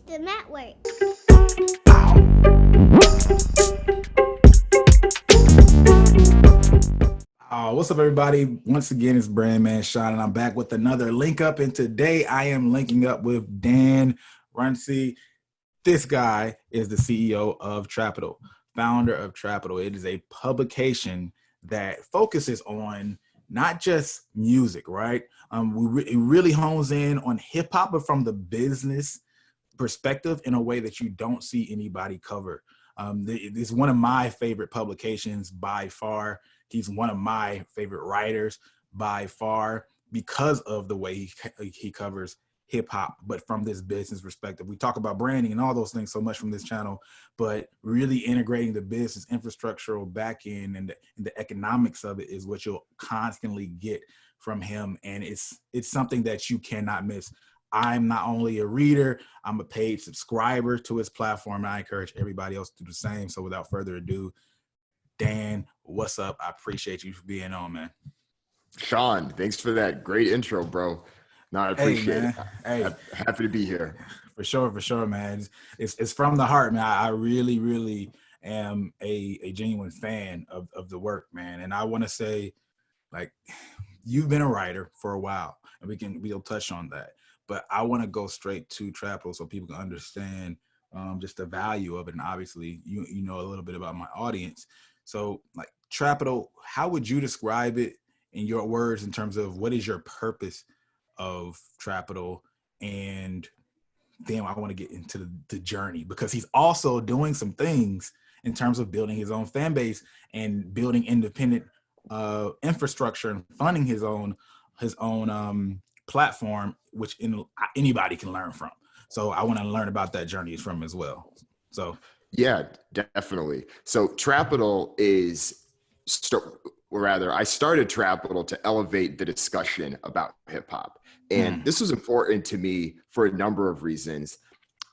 the network. What's up, everybody? Once again, it's Brand Man Sean, and I'm back with another link up. And today I am linking up with Dan Runcie. This guy is the CEO of Trapital, founder of Trapital. It is a publication that focuses on not just music, right? It really hones in on hip hop, but from the business perspective in a way that you don't see anybody cover. It's one of my favorite publications by far. He's one of my favorite writers by far because of the way he covers hip hop, but from this business perspective. We talk about branding and all those things so much from this channel, but really integrating the business infrastructural back end and the economics of it is what you'll constantly get from him. And it's something that you cannot miss. I'm not only a reader, I'm a paid subscriber to his platform. And I encourage everybody else to do the same. So without further ado, Dan, what's up? I appreciate you for being on, man. Sean, thanks for that great intro, bro. No, I appreciate it. Hey, happy to be here. For sure, man. It's from the heart, man. I really am a genuine fan of the work, man. And I want to say, like, you've been a writer for a while, and we'll touch on that. But I want to go straight to Trapital so people can understand just the value of it. And obviously, you know a little bit about my audience. So, like, Trapital, how would you describe it in your words in terms of what is your purpose of Trapital? And then I want to get into the journey, because he's also doing some things in terms of building his own fan base and building independent infrastructure and funding his own platform, which anybody can learn from. So I want to learn about that journey from as well. So yeah, definitely. So Trapital I started Trapital to elevate the discussion about hip hop. And this was important to me for a number of reasons.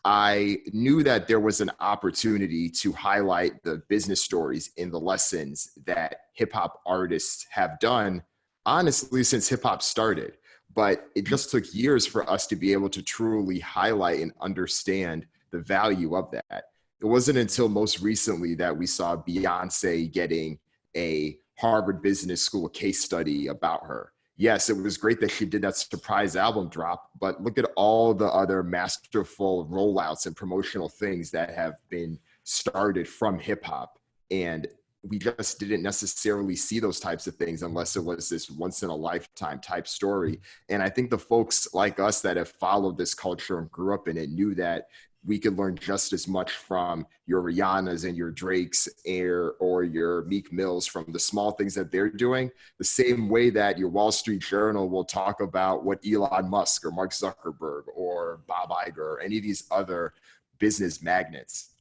I knew that there was an opportunity to highlight the business stories in the lessons that hip hop artists have done, honestly, since hip hop started. But it just took years for us to be able to truly highlight and understand the value of that. It wasn't until most recently that we saw Beyonce getting a Harvard Business School case study about her. Yes, it was great that she did that surprise album drop, but look at all the other masterful rollouts and promotional things that have been started from hip hop. And we just didn't necessarily see those types of things unless it was this once in a lifetime type story. And I think the folks like us that have followed this culture and grew up in it knew that we could learn just as much from your Rihannas and your Drakes or your Meek Mills from the small things that they're doing, the same way that your Wall Street Journal will talk about what Elon Musk or Mark Zuckerberg or Bob Iger or any of these other business magnates.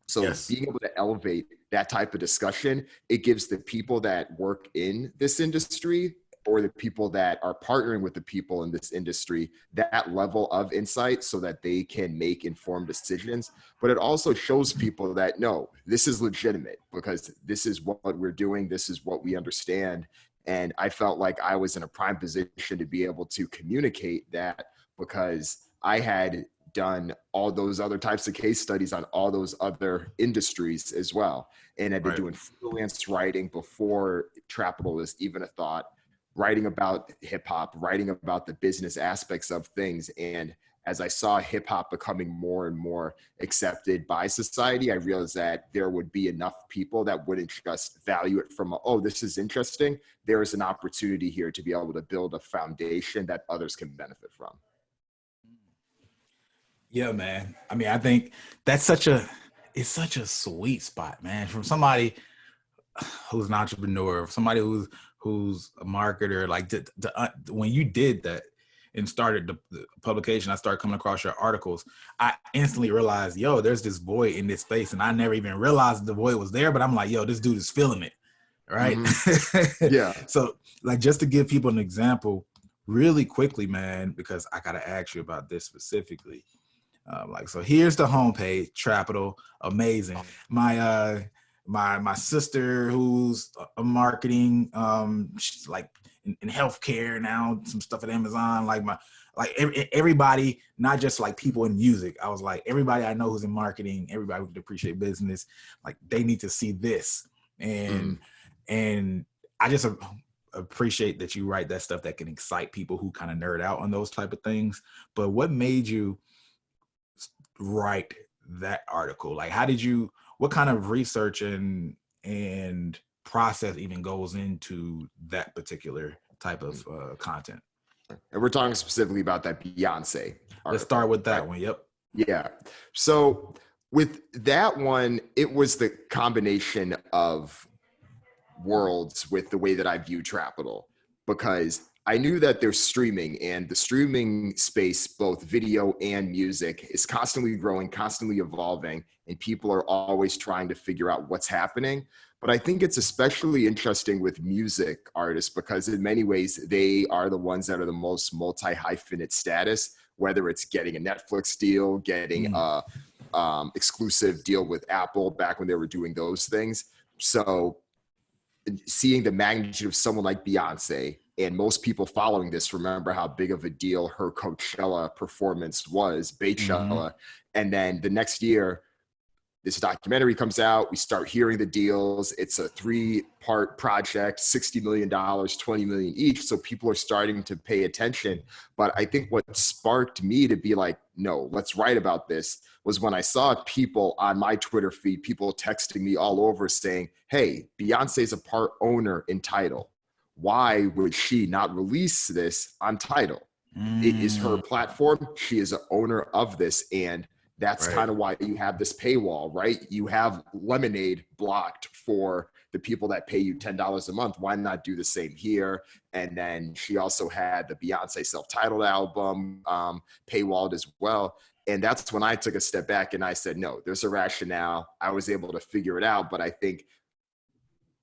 So yes, being able to elevate that type of discussion, it gives the people that work in this industry or the people that are partnering with the people in this industry that level of insight so that they can make informed decisions. But it also shows people that, no, this is legitimate because this is what we're doing. This is what we understand. And I felt like I was in a prime position to be able to communicate that because I had done all those other types of case studies on all those other industries as well. And I've been doing freelance writing before Trapital was even a thought, writing about hip hop, writing about the business aspects of things. And as I saw hip hop becoming more and more accepted by society, I realized that there would be enough people that wouldn't just value it from, oh, this is interesting. There is an opportunity here to be able to build a foundation that others can benefit from. Yeah, man. I mean, I think that's it's such a sweet spot, man, from somebody who's an entrepreneur, somebody who's a marketer. Like when you did that and started the publication, I started coming across your articles. I instantly realized, yo, there's this void in this space, and I never even realized the void was there. But I'm like, yo, this dude is feeling it, right? Mm-hmm. Yeah. So, like, just to give people an example, really quickly, man, because I gotta ask you about this specifically. So here's the homepage, Trapital, amazing. My sister, who's a marketing, she's like in healthcare now, some stuff at Amazon. Like like everybody, not just like people in music. I was like, everybody I know who's in marketing, everybody who could appreciate business, like they need to see this. And I just appreciate that you write that stuff that can excite people who kind of nerd out on those type of things. But what made you write that article? Like, what kind of research and process even goes into that particular type of content? And we're talking specifically about that Beyonce article. Let's start with that one. Yep. Yeah. So with that one, it was the combination of worlds with the way that I view Trapital, because I knew that there's streaming, and the streaming space, both video and music, is constantly growing, constantly evolving, and people are always trying to figure out what's happening. But I think it's especially interesting with music artists because in many ways, they are the ones that are the most multi-hyphenate status, whether it's getting a Netflix deal, getting a exclusive deal with Apple back when they were doing those things. So seeing the magnitude of someone like Beyonce, and most people following this remember how big of a deal her Coachella performance was, Beychella. And then the next year, this documentary comes out, we start hearing the deals. It's a 3-part project, $60 million, $20 million each. So people are starting to pay attention. But I think what sparked me to be like, no, let's write about this, was when I saw people on my Twitter feed, people texting me all over saying, hey, Beyonce's a part owner in Tidal. Why would she not release this on Tidal? It is her platform. She is an owner of this. And that's kind of why you have this paywall, right? You have Lemonade blocked for the people that pay you $10 a month. Why not do the same here? And then she also had the Beyonce self-titled album paywalled as well. And that's when I took a step back and I said, no, there's a rationale. I was able to figure it out. But I think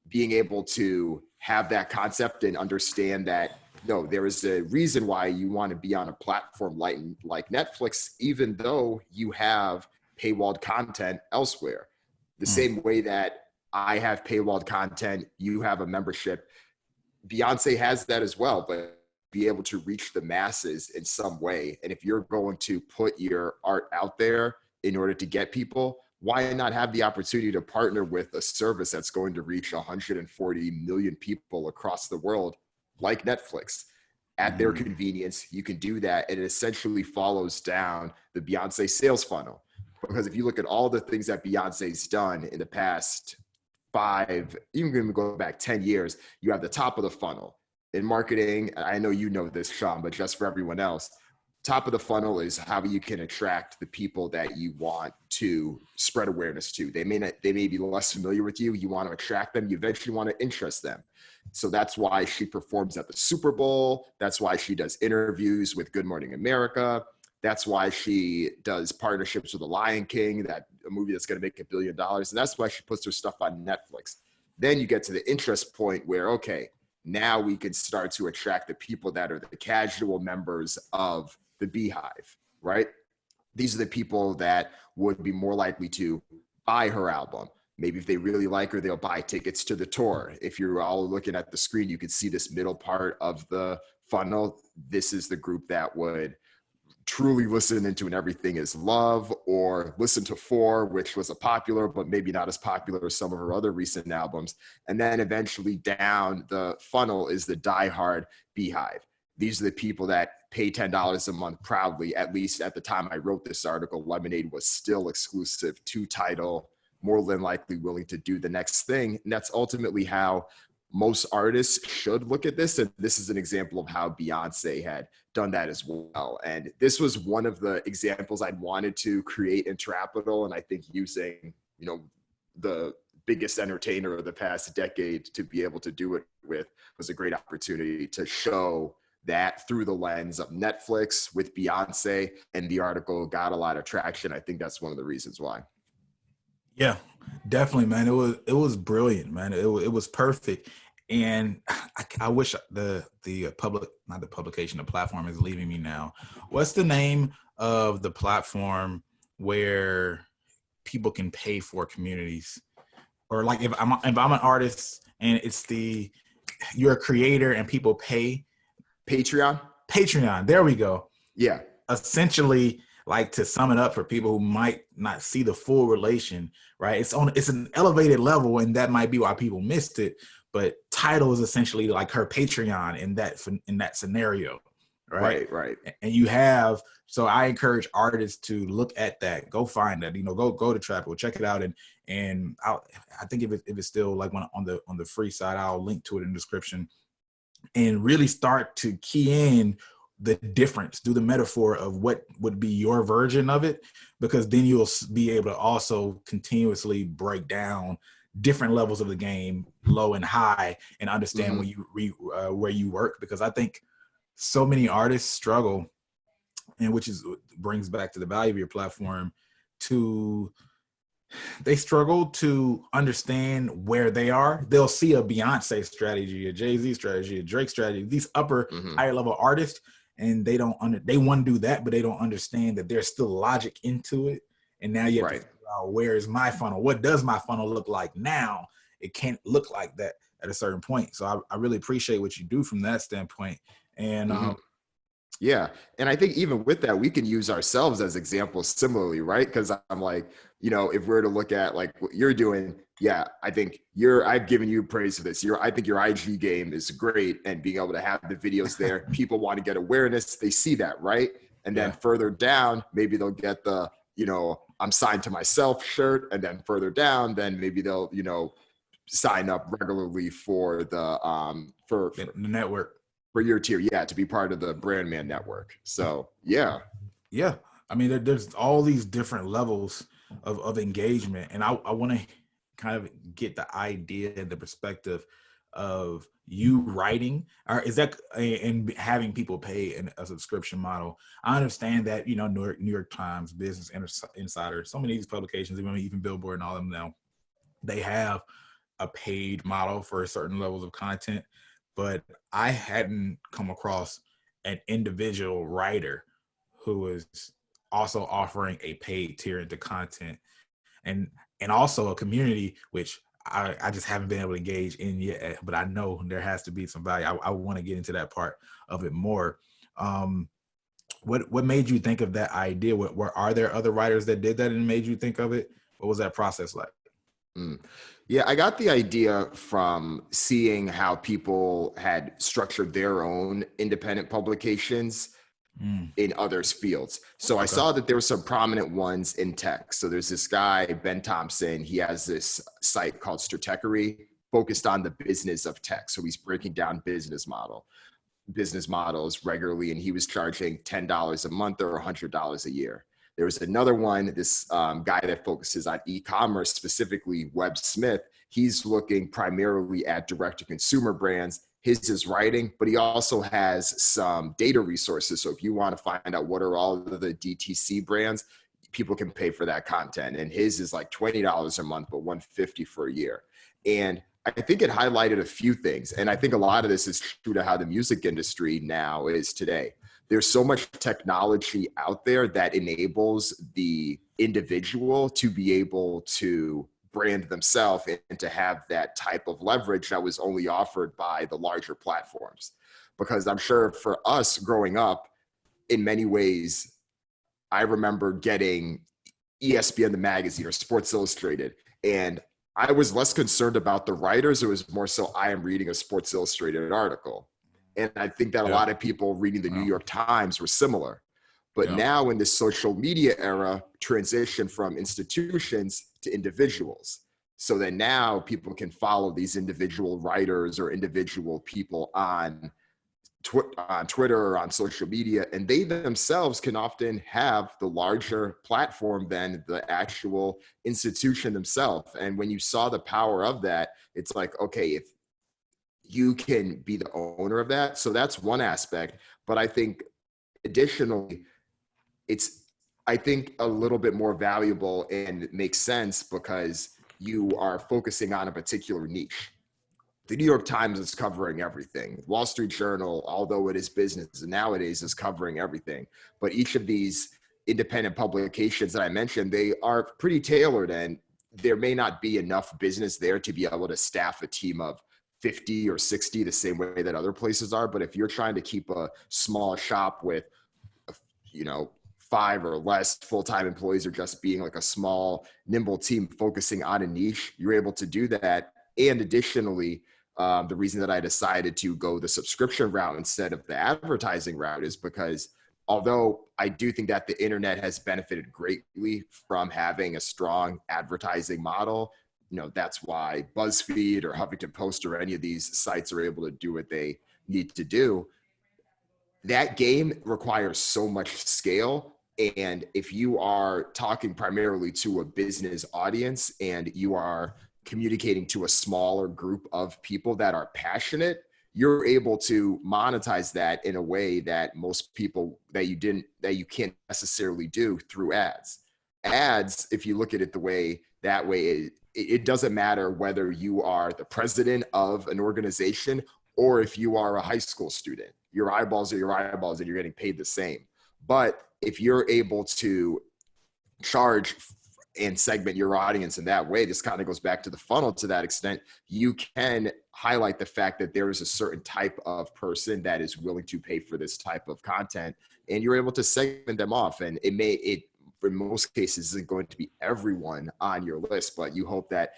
being able to have that concept and understand that, no, there is a reason why you want to be on a platform like Netflix, even though you have paywalled content elsewhere. The same way that I have paywalled content, you have a membership. Beyonce has that as well, but be able to reach the masses in some way. And if you're going to put your art out there in order to get people, why not have the opportunity to partner with a service that's going to reach 140 million people across the world, like Netflix? At their convenience, you can do that. And it essentially follows down the Beyonce sales funnel. Because if you look at all the things that Beyonce's done in the past 5, even going to go back 10 years, you have the top of the funnel. In marketing, I know you know this, Sean, but just for everyone else, top of the funnel is how you can attract the people that you want to spread awareness to. They may be less familiar with you. You want to attract them. You eventually want to interest them. So that's why she performs at the Super Bowl. That's why she does interviews with Good Morning America. That's why she does partnerships with The Lion King, a movie that's going to make $1 billion. And that's why she puts her stuff on Netflix. Then you get to the interest point where, okay, now we can start to attract the people that are the casual members of the Beehive, right? These are the people that would be more likely to buy her album. Maybe if they really like her, they'll buy tickets to the tour. If you're all looking at the screen, you can see this middle part of the funnel. This is the group that would truly listen into an Everything Is Love, or listen to 4, which was a popular, but maybe not as popular as some of her other recent albums. And then eventually down the funnel is the diehard Beehive. These are the people that pay $10 a month proudly. At least at the time I wrote this article, Lemonade was still exclusive to Tidal, more than likely willing to do the next thing. And that's ultimately how most artists should look at this. And this is an example of how Beyonce had done that as well. And this was one of the examples I'd wanted to create in Trapital. And I think using, the biggest entertainer of the past decade to be able to do it with was a great opportunity to show that through the lens of Netflix with Beyonce. And the article got a lot of traction. I think that's one of the reasons why. Yeah, definitely, man. It was brilliant, man. It was perfect. And I wish the platform is leaving me now. What's the name of the platform where people can pay for communities? Or like if I'm an artist and you're a creator and people pay? Patreon. There we go. Yeah. essentially, like, to sum it up for people who might not see the full relation, right? It's an elevated level, and that might be why people missed it. But Tidal is essentially like her Patreon in that scenario, right? Right. Right. And you have, so I encourage artists to look at that, go find that, go to Trapital, check it out, and I think if it's still like on the free side, I'll link to it in the description, and really start to key in the difference, do the metaphor of what would be your version of it, because then you'll be able to also continuously break down different levels of the game, low and high, and understand where you work. Because I think so many artists struggle, and which brings back to the value of your platform, they struggle to understand where they are. They'll see a Beyonce strategy, a Jay-Z strategy, a Drake strategy, these upper higher level artists, and they want to do that, but they don't understand that there's still logic into it. And now you have to figure out, where is my funnel? What does my funnel look like now? It can't look like that at a certain point. So I really appreciate what you do from that standpoint. And yeah. And I think even with that, we can use ourselves as examples similarly, right? Because I'm like, if we're to look at like what you're doing, yeah, I think I've given you praise for this. I think your IG game is great, and being able to have the videos there, people want to get awareness. They see that, right? And then further down, maybe they'll get the, I'm signed to myself shirt. And then further down, then maybe they'll, sign up regularly for the, for the network. For your tier, to be part of the Brand Man Network. So, yeah. I mean, there's all these different levels of engagement, and I want to kind of get the idea and the perspective of you writing, or is that, and having people pay a subscription model. I understand that, New York Times, Business Insider, so many of these publications, even Billboard and all of them now, they have a paid model for certain levels of content. But I hadn't come across an individual writer who was also offering a paid tier into content, and also a community, which I just haven't been able to engage in yet. But I know there has to be some value. I want to get into that part of it more. What made you think of that idea? Are there other writers that did that and made you think of it? What was that process like? Yeah, I got the idea from seeing how people had structured their own independent publications in others' fields. So I saw that there were some prominent ones in tech. So there's this guy, Ben Thompson. He has this site called Stratechery, focused on the business of tech. So he's breaking down business models regularly, and he was charging $10 a month or $100 a year. There was another one, this guy that focuses on e-commerce, specifically Webb Smith. He's looking primarily at direct-to-consumer brands. His is writing, but he also has some data resources. So if you want to find out what are all of the DTC brands, people can pay for that content. And his is like $20 a month, but $150 for a year. And I think it highlighted a few things. And I think a lot of this is true to how the music industry now is today. There's so much technology out there that enables the individual to be able to brand themselves and to have that type of leverage that was only offered by the larger platforms. Because I'm sure for us growing up, in many ways, I remember getting ESPN the magazine or Sports Illustrated, and I was less concerned about the writers. It was more so I am reading a Sports Illustrated article. And I think that a lot of people reading the New York Times were similar. But now in this social media era, transition from institutions to individuals. So that now people can follow these individual writers or individual people on Twitter or on social media, and they themselves can often have the larger platform than the actual institution themselves. And when you saw the power of that, it's like, okay, if you can be the owner of that. So that's one aspect. But I think additionally, it's, I think, a little bit more valuable and it makes sense because you are focusing on a particular niche. The New York Times is covering everything. Wall Street Journal, although it is business nowadays, is covering everything. But each of these independent publications that I mentioned, they are pretty tailored, and there may not be enough business there to be able to staff a team of 50 or 60 the same way that other places are. But if you're trying to keep a small shop with 5 or less full-time employees or just being like a small, nimble team focusing on a niche, you're able to do that. And additionally, the reason that I decided to go the subscription route instead of the advertising route is because although I do think that the internet has benefited greatly from having a strong advertising model, that's why BuzzFeed or Huffington Post or any of these sites are able to do what they need to do. That game requires so much scale. And if you are talking primarily to a business audience and you are communicating to a smaller group of people that are passionate, you're able to monetize that in a way that most people that you can't necessarily do through ads. Ads, if you look at it that way, it doesn't matter whether you are the president of an organization or if you are a high school student. Your eyeballs are your eyeballs and you're getting paid the same. But if you're able to charge and segment your audience in that way, this kind of goes back to the funnel to that extent. You can highlight the fact that there is a certain type of person that is willing to pay for this type of content, and you're able to segment them off. And it in most cases isn't going to be everyone on your list, but you hope that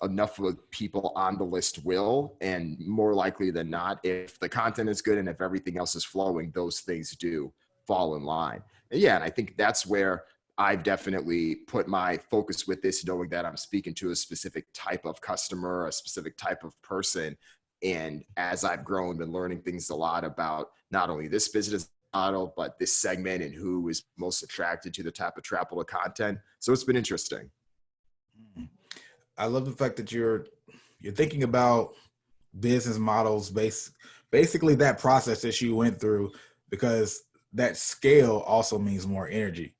enough of people on the list will, and more likely than not, if the content is good and if everything else is flowing, those things do fall in line. And I think that's where I've definitely put my focus with this, knowing that I'm speaking to a specific type of customer, a specific type of person. And as I've grown, been learning things a lot about not only this business model, but this segment and who is most attracted to the type of Trapital content. So it's been interesting. I love the fact that you're thinking about business models, basically that process that you went through, because that scale also means more energy,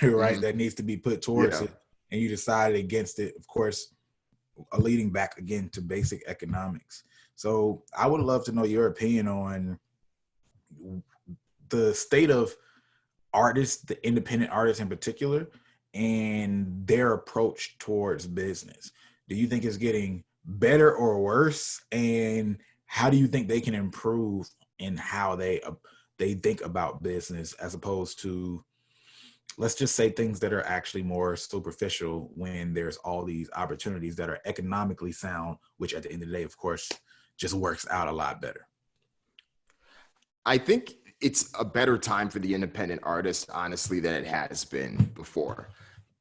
right? Mm-hmm. That needs to be put towards it, and you decided against it. Of course, leading back again to basic economics. So I would love to know your opinion on the state of artists, the independent artists in particular, and their approach towards business. Do you think it's getting better or worse? And how do you think they can improve in how they think about business, as opposed to, let's just say, things that are actually more superficial when there's all these opportunities that are economically sound, which at the end of the day, of course, just works out a lot better? I think it's a better time for the independent artist, honestly, than it has been before.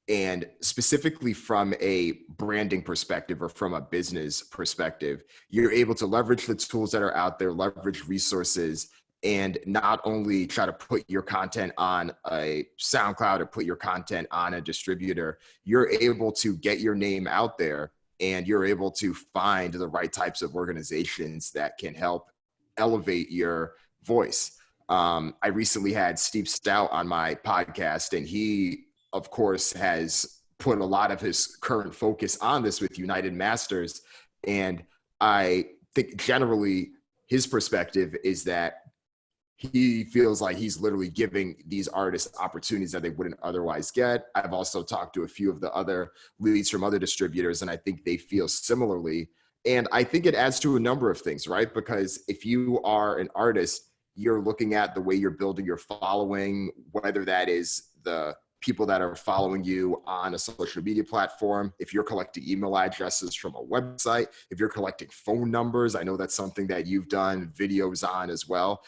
And specifically from a branding perspective or from a business perspective, you're able to leverage the tools that are out there, leverage resources, and not only try to put your content on a SoundCloud or put your content on a distributor, you're able to get your name out there, and you're able to find the right types of organizations that can help elevate your voice. I recently had Steve Stout on my podcast, and he, of course, has put a lot of his current focus on this with United Masters. And I think generally his perspective is that he feels like he's literally giving these artists opportunities that they wouldn't otherwise get. I've also talked to a few of the other leads from other distributors, and I think they feel similarly. And I think it adds to a number of things, right? Because if you are an artist, you're looking at the way you're building your following, whether that is the people that are following you on a social media platform, if you're collecting email addresses from a website, if you're collecting phone numbers. I know that's something that you've done videos on as well.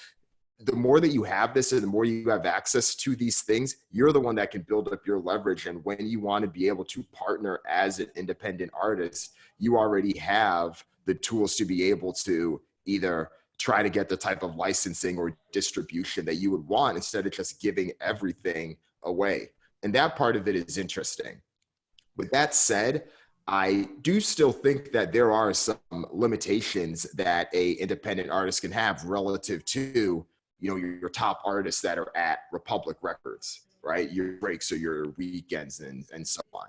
The more that you have this and the more you have access to these things, you're the one that can build up your leverage. And when you want to be able to partner as an independent artist, you already have the tools to be able to either try to get the type of licensing or distribution that you would want instead of just giving everything away. And that part of it is interesting. With that said, I do still think that there are some limitations that a independent artist can have relative to, your top artists that are at Republic Records, right? Your breaks or your weekends and so on.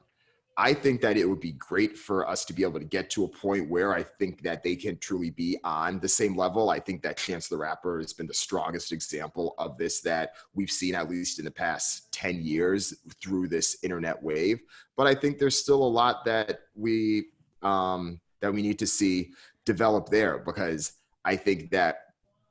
I think that it would be great for us to be able to get to a point where I think that they can truly be on the same level. I think that Chance the Rapper has been the strongest example of this that we've seen, at least in the past 10 years through this internet wave. But I think there's still a lot that we need to see develop there, because I think that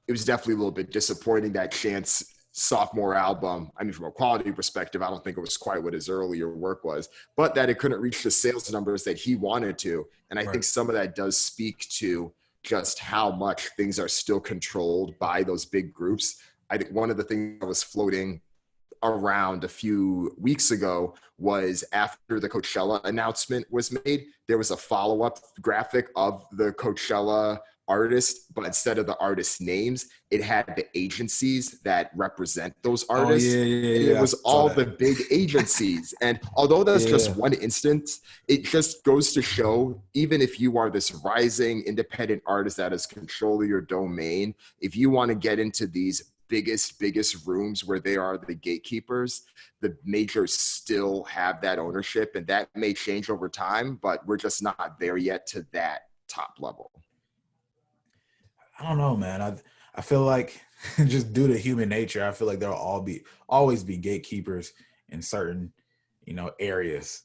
it was definitely a little bit disappointing that Chance sophomore album, I mean, from a quality perspective, I don't think it was quite what his earlier work was, but that it couldn't reach the sales numbers that he wanted to. And I think some of that does speak to just how much things are still controlled by those big groups. I think one of the things that was floating around a few weeks ago was after the Coachella announcement was made, there was a follow-up graphic of the Coachella artist, but instead of the artist names, it had the agencies that represent those artists. It was all the big agencies. And although that's just one instance, it just goes to show, even if you are this rising independent artist that has control of your domain, if you want to get into these biggest rooms where they are the gatekeepers, the majors still have that ownership, and that may change over time, but we're just not there yet to that top level. I don't know, man. I feel like just due to human nature, I feel like there'll always be gatekeepers in certain, areas,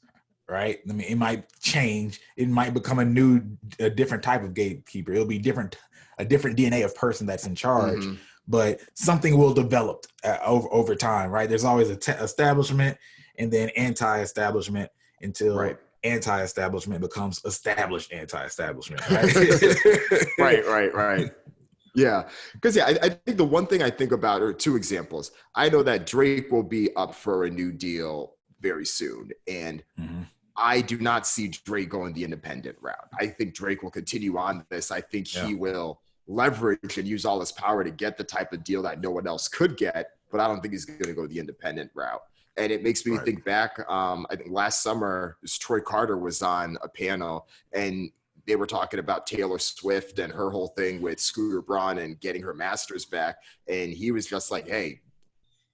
right? I mean, it might change. It might become a different type of gatekeeper. It'll be a different DNA of person that's in charge. Mm-hmm. But something will develop over time, right? There's always establishment and then anti-establishment until anti-establishment becomes established anti-establishment, right? Right. Yeah, because I think the one thing I think about are two examples. I know that Drake will be up for a new deal very soon, and I do not see Drake going the independent route. I think Drake will continue on this. I think he will leverage and use all his power to get the type of deal that no one else could get, but I don't think he's going to go the independent route. And it makes me think back, I think last summer, Troy Carter was on a panel, and they were talking about Taylor Swift and her whole thing with Scooter Braun and getting her masters back. And he was just like, hey,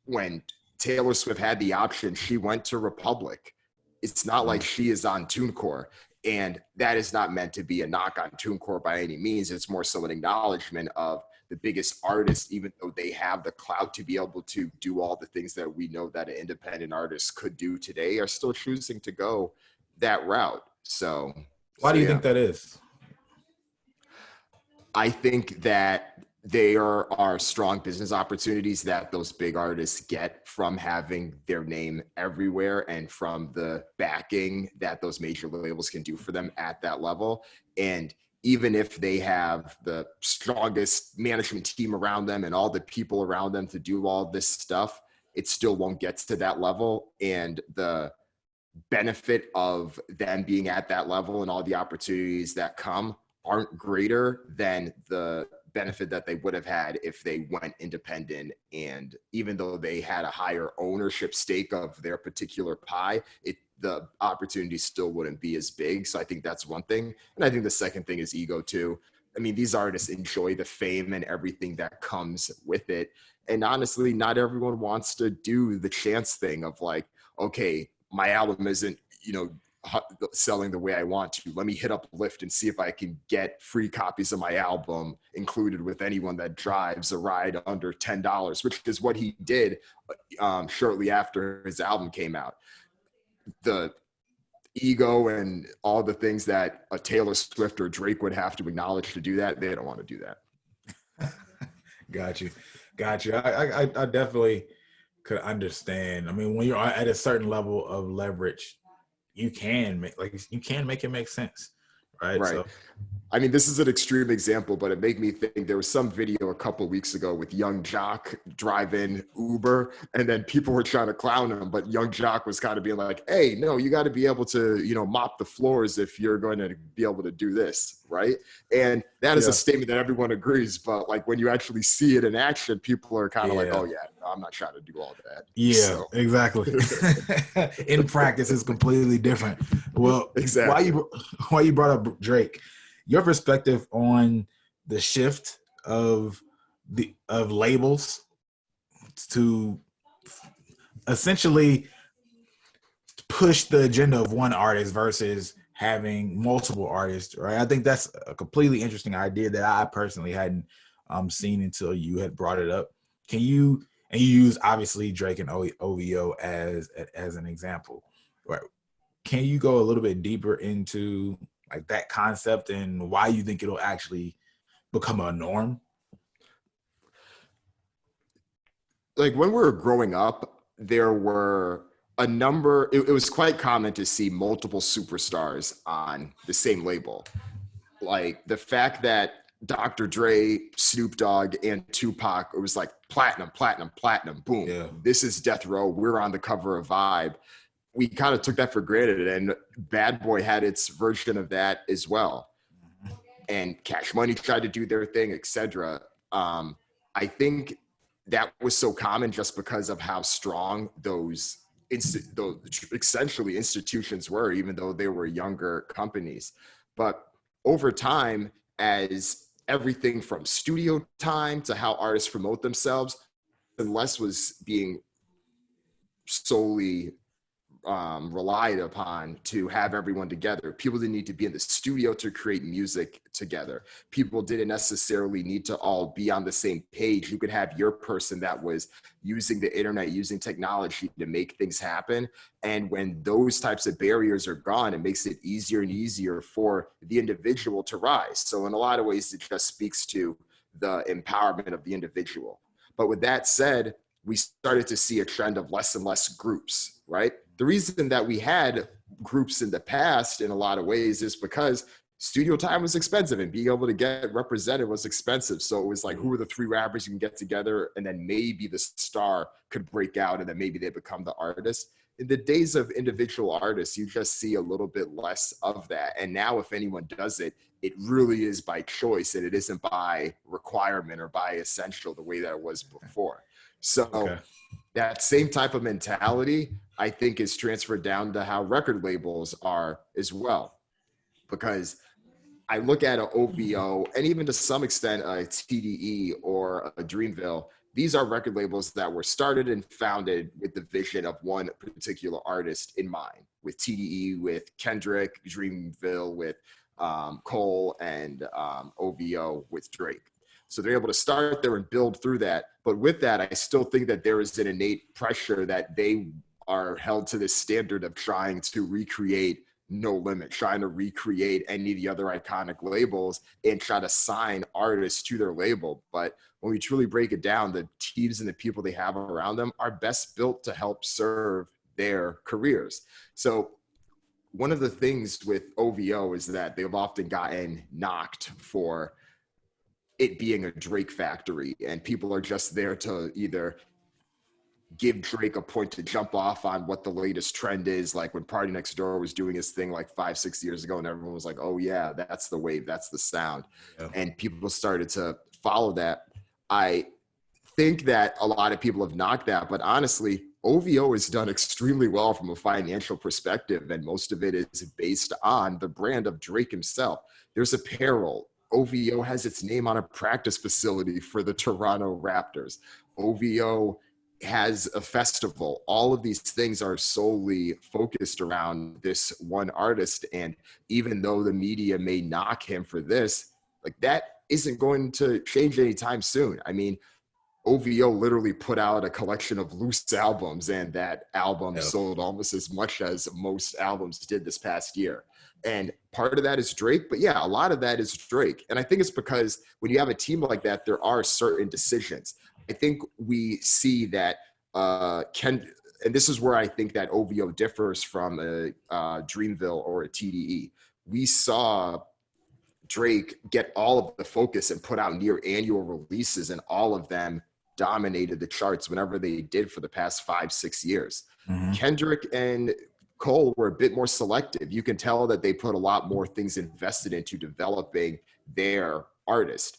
when Taylor Swift had the option, she went to Republic. It's not like she is on TuneCore. And that is not meant to be a knock on TuneCore by any means. It's more so an acknowledgement of the biggest artists, even though they have the clout to be able to do all the things that we know that an independent artist could do today, are still choosing to go that route. So why do you think that is? I think that there are strong business opportunities that those big artists get from having their name everywhere and from the backing that those major labels can do for them at that level. And even if they have the strongest management team around them and all the people around them to do all this stuff, it still won't get to that level. And the benefit of them being at that level and all the opportunities that come aren't greater than the benefit that they would have had if they went independent. And even though they had a higher ownership stake of their particular pie, the opportunity still wouldn't be as big. So I think that's one thing. And I think the second thing is ego too. I mean, these artists enjoy the fame and everything that comes with it. And honestly, not everyone wants to do the chance thing of like, okay, my album isn't, selling the way I want to. Let me hit up Lyft and see if I can get free copies of my album included with anyone that drives a ride under $10, which is what he did shortly after his album came out. The ego and all the things that a Taylor Swift or Drake would have to acknowledge to do that, they don't want to do that. Got you. I definitely could understand. I mean, when you're at a certain level of leverage, you can make it make sense, right? So, I mean, this is an extreme example, but it made me think there was some video a couple of weeks ago with Young Jock driving Uber, and then people were trying to clown him, but Young Jock was kind of being like, hey, no, you got to be able to, mop the floors if you're going to be able to do this, right? And that is a statement that everyone agrees, but like when you actually see it in action, people are kind of like, oh yeah, no, I'm not trying to do all that. Yeah, exactly. In practice, it's completely different. Well, exactly. Why you brought up Drake, your perspective on the shift of labels to essentially push the agenda of one artist versus having multiple artists, right? I think that's a completely interesting idea that I personally hadn't seen until you had brought it up. And you use obviously Drake and OVO as an example, right? Can you go a little bit deeper into like that concept and why you think it'll actually become a norm? like when we were growing up, there were a number, it was quite common to see multiple superstars on the same label. Like the fact that Dr. Dre, Snoop Dogg, and Tupac, it was like platinum, platinum, platinum, boom. Yeah. This is Death Row. We're on the cover of Vibe. We kind of took that for granted, and Bad Boy had its version of that as well. And Cash Money tried to do their thing, etc. I think that was so common just because of how strong those essentially institutions were, even though they were younger companies. But over time, as everything from studio time to how artists promote themselves, and less was being solely relied upon to have everyone together. People didn't need to be in the studio to create music together. People didn't necessarily need to all be on the same page. You could have your person that was using the internet, using technology to make things happen. And when those types of barriers are gone, it makes it easier and easier for the individual to rise. So in a lot of ways, it just speaks to the empowerment of the individual. But with that said, we started to see a trend of less and less groups, right? The reason that we had groups in the past in a lot of ways is because studio time was expensive and being able to get represented was expensive. So it was like, who are the 3 rappers you can get together? And then maybe the star could break out and then maybe they become the artist. In the days of individual artists, you just see a little bit less of that. And now if anyone does it, it really is by choice and it isn't by requirement or by essential the way that it was before. So that same type of mentality, I think, is transferred down to how record labels are as well. Because I look at an OVO and even to some extent a TDE or a Dreamville, these are record labels that were started and founded with the vision of one particular artist in mind. With TDE, with Kendrick, Dreamville, with Cole, and OVO with Drake. So they're able to start there and build through that. But with that, I still think that there is an innate pressure that they are held to this standard of trying to recreate No Limit, trying to recreate any of the other iconic labels and try to sign artists to their label. But when we truly break it down, the teams and the people they have around them are best built to help serve their careers. So one of the things with OVO is that they've often gotten knocked for it being a Drake factory, and people are just there to either give Drake a point to jump off on what the latest trend is. Like when Party Next Door was doing his thing like 5-6 years ago and everyone was like, oh yeah, that's the wave, that's the sound. Yeah. And people started to follow that. I think that a lot of people have knocked that, but honestly, OVO has done extremely well from a financial perspective, and most of it is based on the brand of Drake himself. There's apparel. OVO has its name on a practice facility for the Toronto Raptors. OVO has a festival. All of these things are solely focused around this one artist. And even though the media may knock him for this, like that isn't going to change anytime soon. I mean, OVO literally put out a collection of loose albums, and that album sold almost as much as most albums did this past year. And part of that is Drake, but yeah, a lot of that is Drake. And I think it's because when you have a team like that, there are certain decisions. I think we see that and this is where I think that OVO differs from a Dreamville or a TDE. We saw Drake get all of the focus and put out near annual releases, and all of them dominated the charts whenever they did for the past 5-6 years. Mm-hmm. Kendrick and Cole were a bit more selective. You can tell that they put a lot more things invested into developing their artist.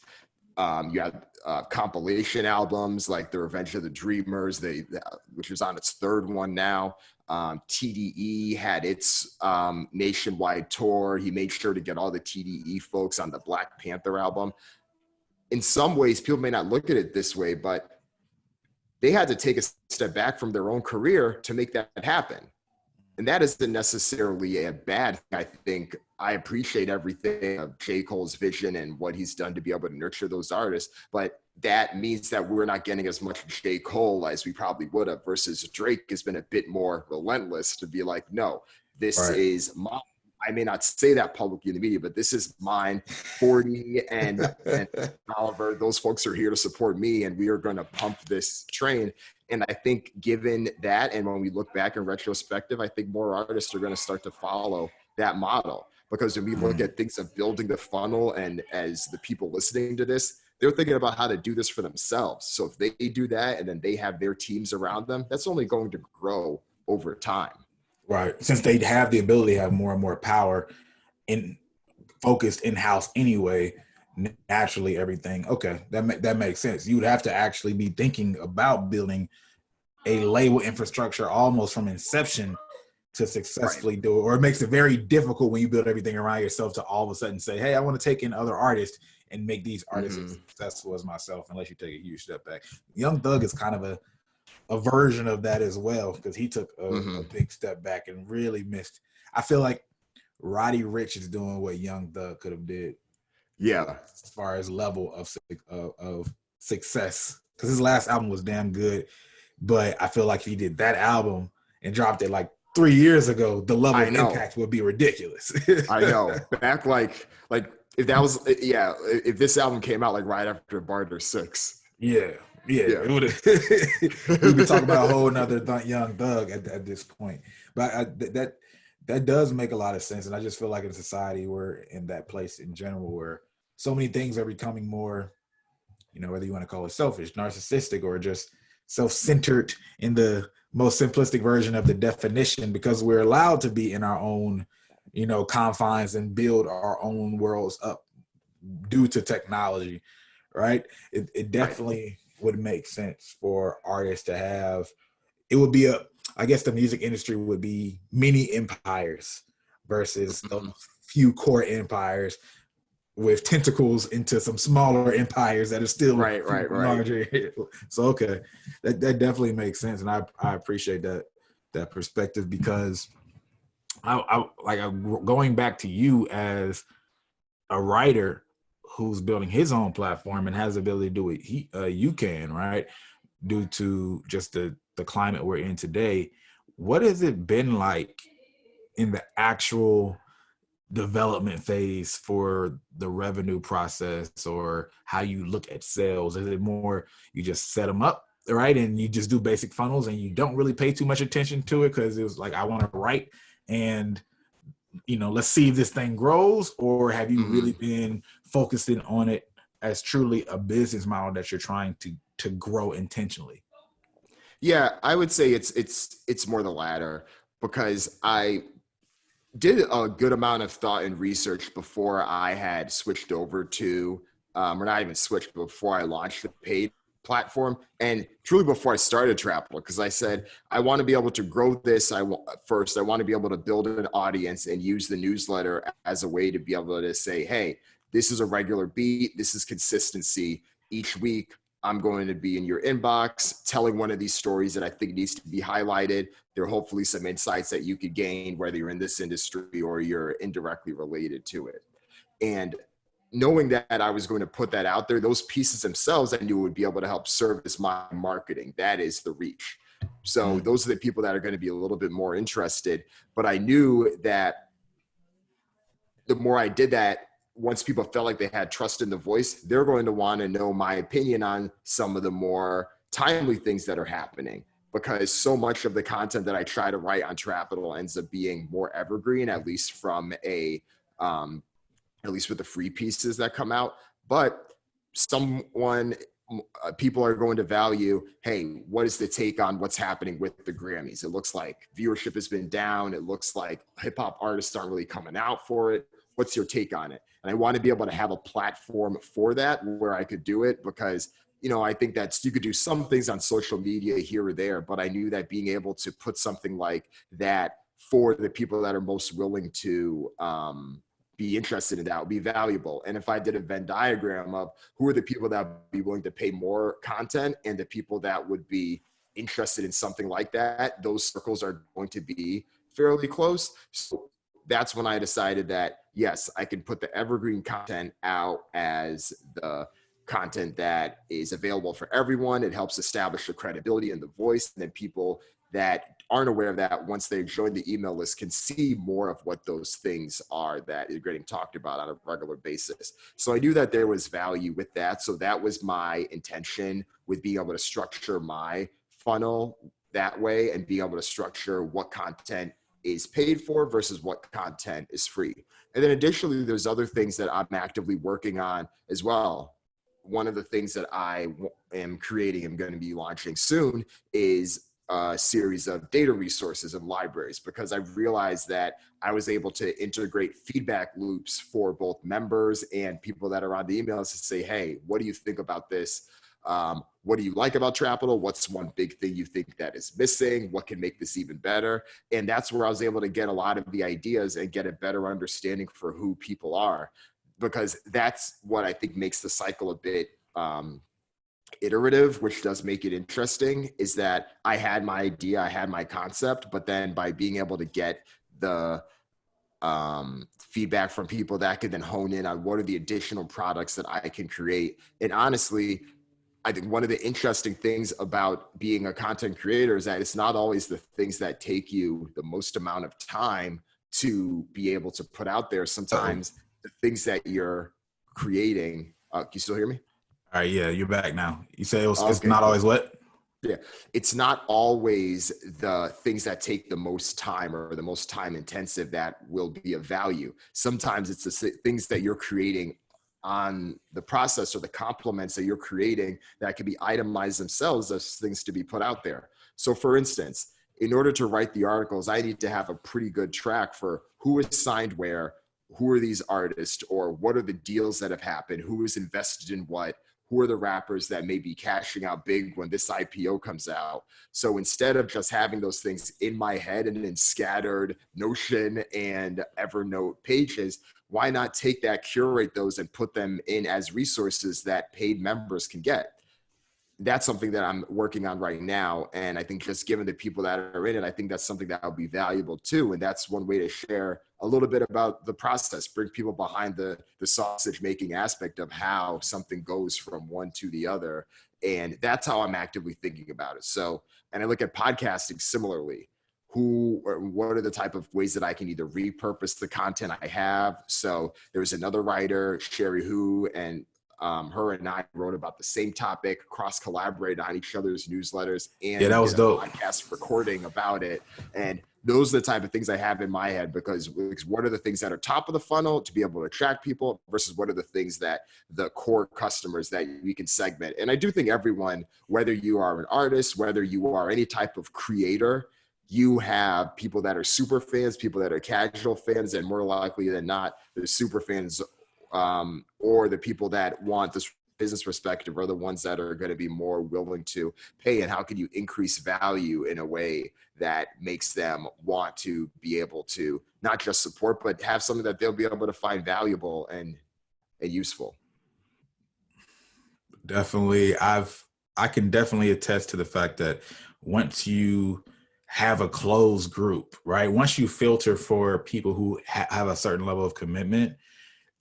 You had compilation albums like The Revenge of the Dreamers, which was on its 3rd one now. TDE had its nationwide tour. He made sure to get all the TDE folks on the Black Panther album. In some ways, people may not look at it this way, but they had to take a step back from their own career to make that happen. And that isn't necessarily a bad thing. I think I appreciate everything of J. Cole's vision and what he's done to be able to nurture those artists. But that means that we're not getting as much J. Cole as we probably would have, versus Drake has been a bit more relentless to be like, no, this is my I may not say that publicly in the media, but this is mine. 40 and Oliver, those folks are here to support me, and we are going to pump this train. And I think given that, and when we look back in retrospective, I think more artists are going to start to follow that model. Because when we look at things of building the funnel, and as the people listening to this, they're thinking about how to do this for themselves. So if they do that and then they have their teams around them, that's only going to grow over time. Right. Since they have the ability to have more and more power in focused in-house anyway, naturally everything. Okay. That makes sense. You would have to actually be thinking about building a label infrastructure almost from inception to successfully do it. Or it makes it very difficult when you build everything around yourself to all of a sudden say, hey, I want to take in other artists and make these artists as successful as myself, unless you take a huge step back. Young Thug is kind of a version of that as well, because he took a big step back and really missed. I feel like Roddy Ricch is doing what Young Thug could have did. Yeah, as far as level of success, because his last album was damn good, but I feel like if he did that album and dropped it like 3 years ago, the level of impact would be ridiculous. I know. Back like if that was if this album came out like right after Barter 6. Yeah. It would have. We could talk about a whole nother Young Thug at this point. But that does make a lot of sense, and I just feel like in society we're in that place in general where so many things are becoming more, whether you want to call it selfish, narcissistic, or just self-centered in the most simplistic version of the definition, because we're allowed to be in our own, confines and build our own worlds up due to technology, right? It definitely would make sense for artists to have. It would be I guess the music industry would be mini empires versus those few core empires with tentacles into some smaller empires that are still larger. So okay, that definitely makes sense, and I appreciate that perspective, because I going back to you as a writer who's building his own platform and has the ability to do it. You can, right? Due to just the climate we're in today. What has it been like in the actual development phase for the revenue process, or how you look at sales? Is it more you just set them up, right, and you just do basic funnels and you don't really pay too much attention to it because it was like, I want to write and let's see if this thing grows? Or have you really been focusing on it as truly a business model that you're trying to grow intentionally? Yeah, I would say it's more the latter, because I did a good amount of thought and research before I had switched over to, or not even switched, but before I launched the paid platform, and truly before I started Trapital, because I said, I want to be able to grow this. I want to be able to build an audience and use the newsletter as a way to be able to say, hey, this is a regular beat. This is consistency. Each week, I'm going to be in your inbox telling one of these stories that I think needs to be highlighted. There are hopefully some insights that you could gain, whether you're in this industry or you're indirectly related to it. And knowing that I was going to put that out there, those pieces themselves, I knew would be able to help service my marketing. That is the reach. So those are the people that are going to be a little bit more interested. But I knew that the more I did that, once people felt like they had trust in the voice, they're going to want to know my opinion on some of the more timely things that are happening, because so much of the content that I try to write on Trapital ends up being more evergreen, at least from at least with the free pieces that come out. But people are going to value, hey, what is the take on what's happening with the Grammys? It looks like viewership has been down. It looks like hip hop artists aren't really coming out for it. What's your take on it? And I want to be able to have a platform for that where I could do it, because I think you could do some things on social media here or there, but I knew that being able to put something like that for the people that are most willing to be interested in that would be valuable. And if I did a Venn diagram of who are the people that would be willing to pay more content and the people that would be interested in something like that, those circles are going to be fairly close. So that's when I decided that, yes, I can put the evergreen content out as the content that is available for everyone. It helps establish the credibility and the voice, and then people that aren't aware of that, once they join the email list, can see more of what those things are that are getting talked about on a regular basis. So I knew that there was value with that. So that was my intention with being able to structure my funnel that way and being able to structure what content is paid for versus what content is free. And then additionally, there's other things that I'm actively working on as well. One of the things that I am creating, I'm going to be launching soon, is a series of data resources and libraries, because I realized that I was able to integrate feedback loops for both members and people that are on the emails to say, hey, what do you think about this? What do you like about Trapital? What's one big thing you think that is missing? What can make this even better? And that's where I was able to get a lot of the ideas and get a better understanding for who people are, because that's what I think makes the cycle a bit iterative, which does make it interesting, is that I had my idea, I had my concept, but then by being able to get the feedback from people that could then hone in on what are the additional products that I can create. And honestly, I think one of the interesting things about being a content creator is that it's not always the things that take you the most amount of time to be able to put out there. Sometimes the things that you're creating, can you still hear me? All right, yeah, you're back now. You said it's Okay, not cool. always what? Yeah, it's not always the things that take the most time or the most time intensive that will be of value. Sometimes it's the things that you're creating on the process or the complements that you're creating that can be itemized themselves as things to be put out there. So for instance, in order to write the articles, I need to have a pretty good track for who is signed where, who are these artists, or what are the deals that have happened, who is invested in what, who are the rappers that may be cashing out big when this IPO comes out. So instead of just having those things in my head and in scattered Notion and Evernote pages, why not take that, curate those, and put them in as resources that paid members can get? That's something that I'm working on right now. And I think just given the people that are in it, I think that's something that will be valuable too. And that's one way to share a little bit about the process, bring people behind the sausage making aspect of how something goes from one to the other. And that's how I'm actively thinking about it. So, and I look at podcasting similarly. What are the type of ways that I can either repurpose the content I have? So there's another writer, Sherry Hu, and her and I wrote about the same topic, cross-collaborate on each other's newsletters, and Yeah, that was dope. podcast recording about it. And those are the type of things I have in my head, because what are the things that are top of the funnel to be able to attract people versus what are the things that the core customers that we can segment. And I do think everyone, whether you are an artist, whether you are any type of creator, you have people that are super fans, people that are casual fans, and more likely than not, the super fans or the people that want this business perspective are the ones that are going to be more willing to pay. And how can you increase value in a way that makes them want to be able to not just support, but have something that they'll be able to find valuable and useful? Definitely. I can definitely attest to the fact that once you have a closed group, right? Once you filter for people who have a certain level of commitment,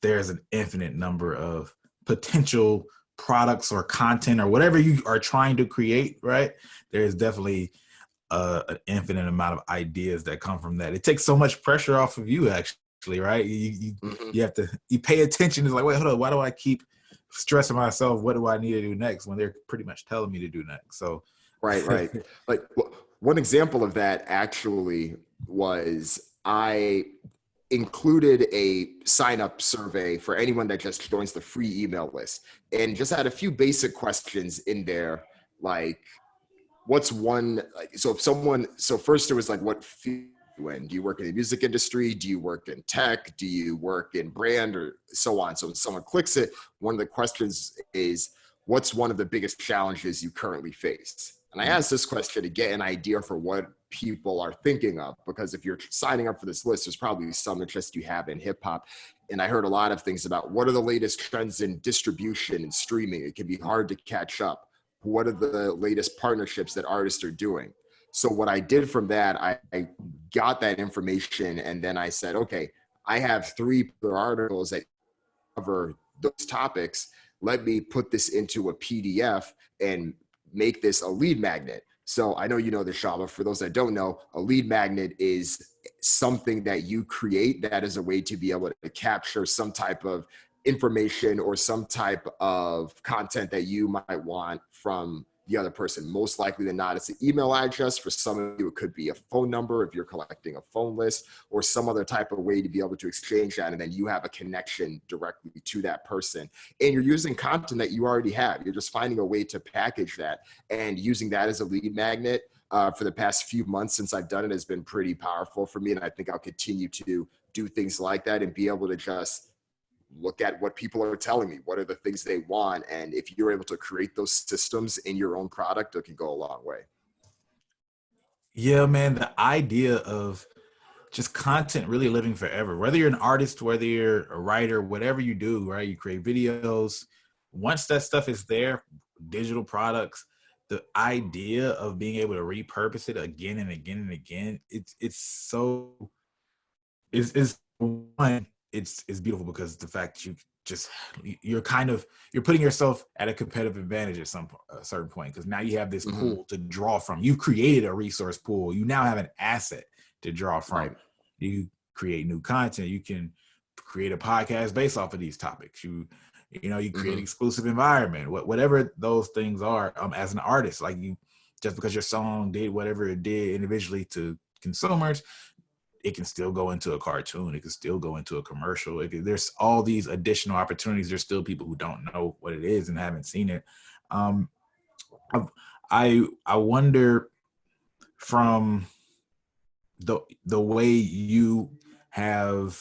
there's an infinite number of potential products or content or whatever you are trying to create, right? There's definitely an infinite amount of ideas that come from that. It takes so much pressure off of you, actually, right? You have to, you pay attention. It's like, wait, hold on, why do I keep stressing myself? What do I need to do next when they're pretty much telling me to do next? So right. Like one example of that actually was I included a sign-up survey for anyone that just joins the free email list, and just had a few basic questions in there, like what's one, so if someone, so first there was like, what field do you in? Do you work in the music industry? Do you work in tech? Do you work in brand, or so on? So when someone clicks it, one of the questions is, what's one of the biggest challenges you currently face? And I asked this question to get an idea for what people are thinking of, because if you're signing up for this list, there's probably some interest you have in hip hop. And I heard a lot of things about what are the latest trends in distribution and streaming. It can be hard to catch up. What are the latest partnerships that artists are doing? So what I did from that, I got that information, and then I said, okay, I have 3 articles that cover those topics. Let me put this into a PDF and make this a lead magnet. So I know you know this, Shama. For those that don't know, a lead magnet is something that you create that is a way to be able to capture some type of information or some type of content that you might want from the other person. Most likely than not, it's an email address. For some of you, it could be a phone number if you're collecting a phone list, or some other type of way to be able to exchange that. And then you have a connection directly to that person. And you're using content that you already have. You're just finding a way to package that and using that as a lead magnet. For the past few months since I've done it has been pretty powerful for me. And I think I'll continue to do things like that and be able to just look at what people are telling me, what are the things they want. And if you're able to create those systems in your own product, it can go a long way. Yeah, man, the idea of just content really living forever, whether you're an artist, whether you're a writer, whatever you do, right? You create videos. Once that stuff is there, digital products, the idea of being able to repurpose it again and again and again, it's one, it's beautiful because the fact you're putting yourself at a competitive advantage at a certain point, because now you have this pool to draw from. You've created a resource pool. You now have an asset to draw from. Right. You create new content. You can create a podcast based off of these topics. You create exclusive environment, whatever those things are. As an artist, like just because your song did whatever it did individually to consumers, it can still go into a cartoon. It can still go into a commercial. There's all these additional opportunities. There's still people who don't know what it is and haven't seen it. I wonder, from the way you have,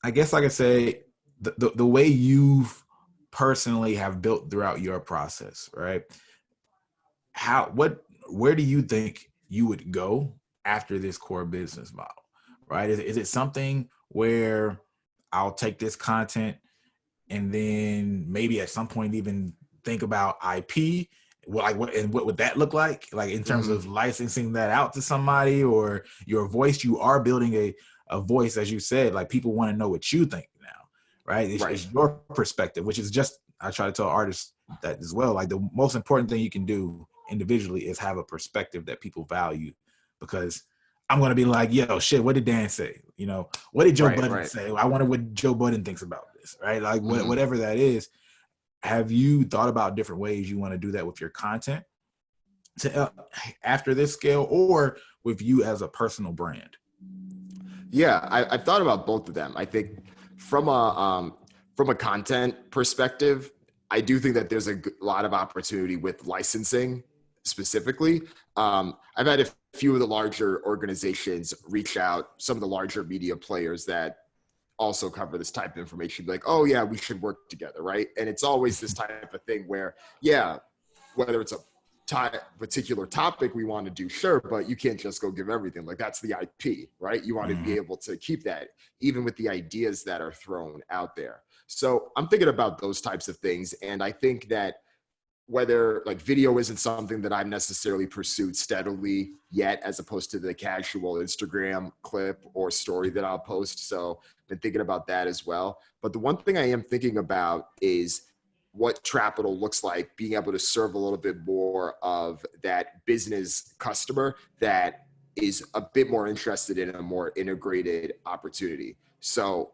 I guess I could say, the way you've personally have built throughout your process, right? Where do you think you would go after this core business model, right? Is it something where I'll take this content and then maybe at some point even think about IP? What would that look like? Like in terms of licensing that out to somebody, or your voice, you are building a voice, as you said, like people want to know what you think now, right? It's your perspective, which is just, I try to tell artists that as well. Like the most important thing you can do individually is have a perspective that people value, because I'm going to be like, yo, shit, what did Dan say? What did Joe Budden say? I wonder what Joe Budden thinks about this, right? Like whatever that is. Have you thought about different ways you want to do that with your content to after this scale, or with you as a personal brand? Yeah, I've thought about both of them. I think from a content perspective, I do think that there's a lot of opportunity with licensing specifically. I've had a few of the larger organizations reach out, some of the larger media players that also cover this type of information, be like, oh yeah, we should work together, right? And it's always this type of thing where, yeah, whether it's a particular topic we want to do, sure, but you can't just go give everything. Like that's the IP, right? You want to be able to keep that, even with the ideas that are thrown out there. So I'm thinking about those types of things. And I think that whether like video isn't something that I've necessarily pursued steadily yet, as opposed to the casual Instagram clip or story that I'll post. So I've been thinking about that as well. But the one thing I am thinking about is what Trapital looks like, being able to serve a little bit more of that business customer that is a bit more interested in a more integrated opportunity. So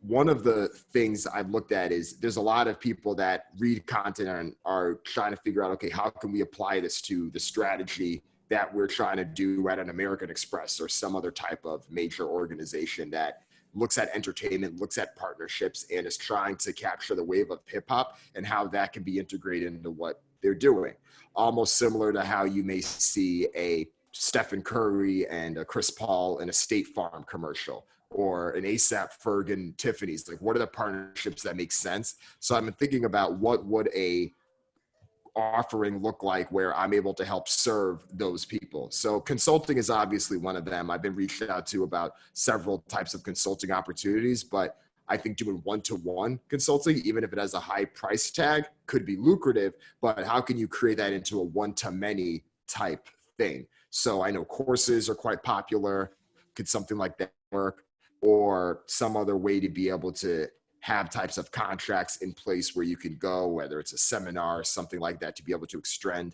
one of the things I've looked at is there's a lot of people that read content and are trying to figure out, okay, how can we apply this to the strategy that we're trying to do at an American Express or some other type of major organization that looks at entertainment, looks at partnerships, and is trying to capture the wave of hip hop and how that can be integrated into what they're doing. Almost similar to how you may see a Stephen Curry and a Chris Paul in a State Farm commercial, or an ASAP Ferg and Tiffany's. Like, what are the partnerships that make sense? So I've been thinking about what would a offering look like where I'm able to help serve those people. So consulting is obviously one of them. I've been reached out to about several types of consulting opportunities, but I think doing one-to-one consulting, even if it has a high price tag, could be lucrative, but how can you create that into a one-to-many type thing? So I know courses are quite popular. Could something like that work? Or some other way to be able to have types of contracts in place where you can go, whether it's a seminar or something like that, to be able to extend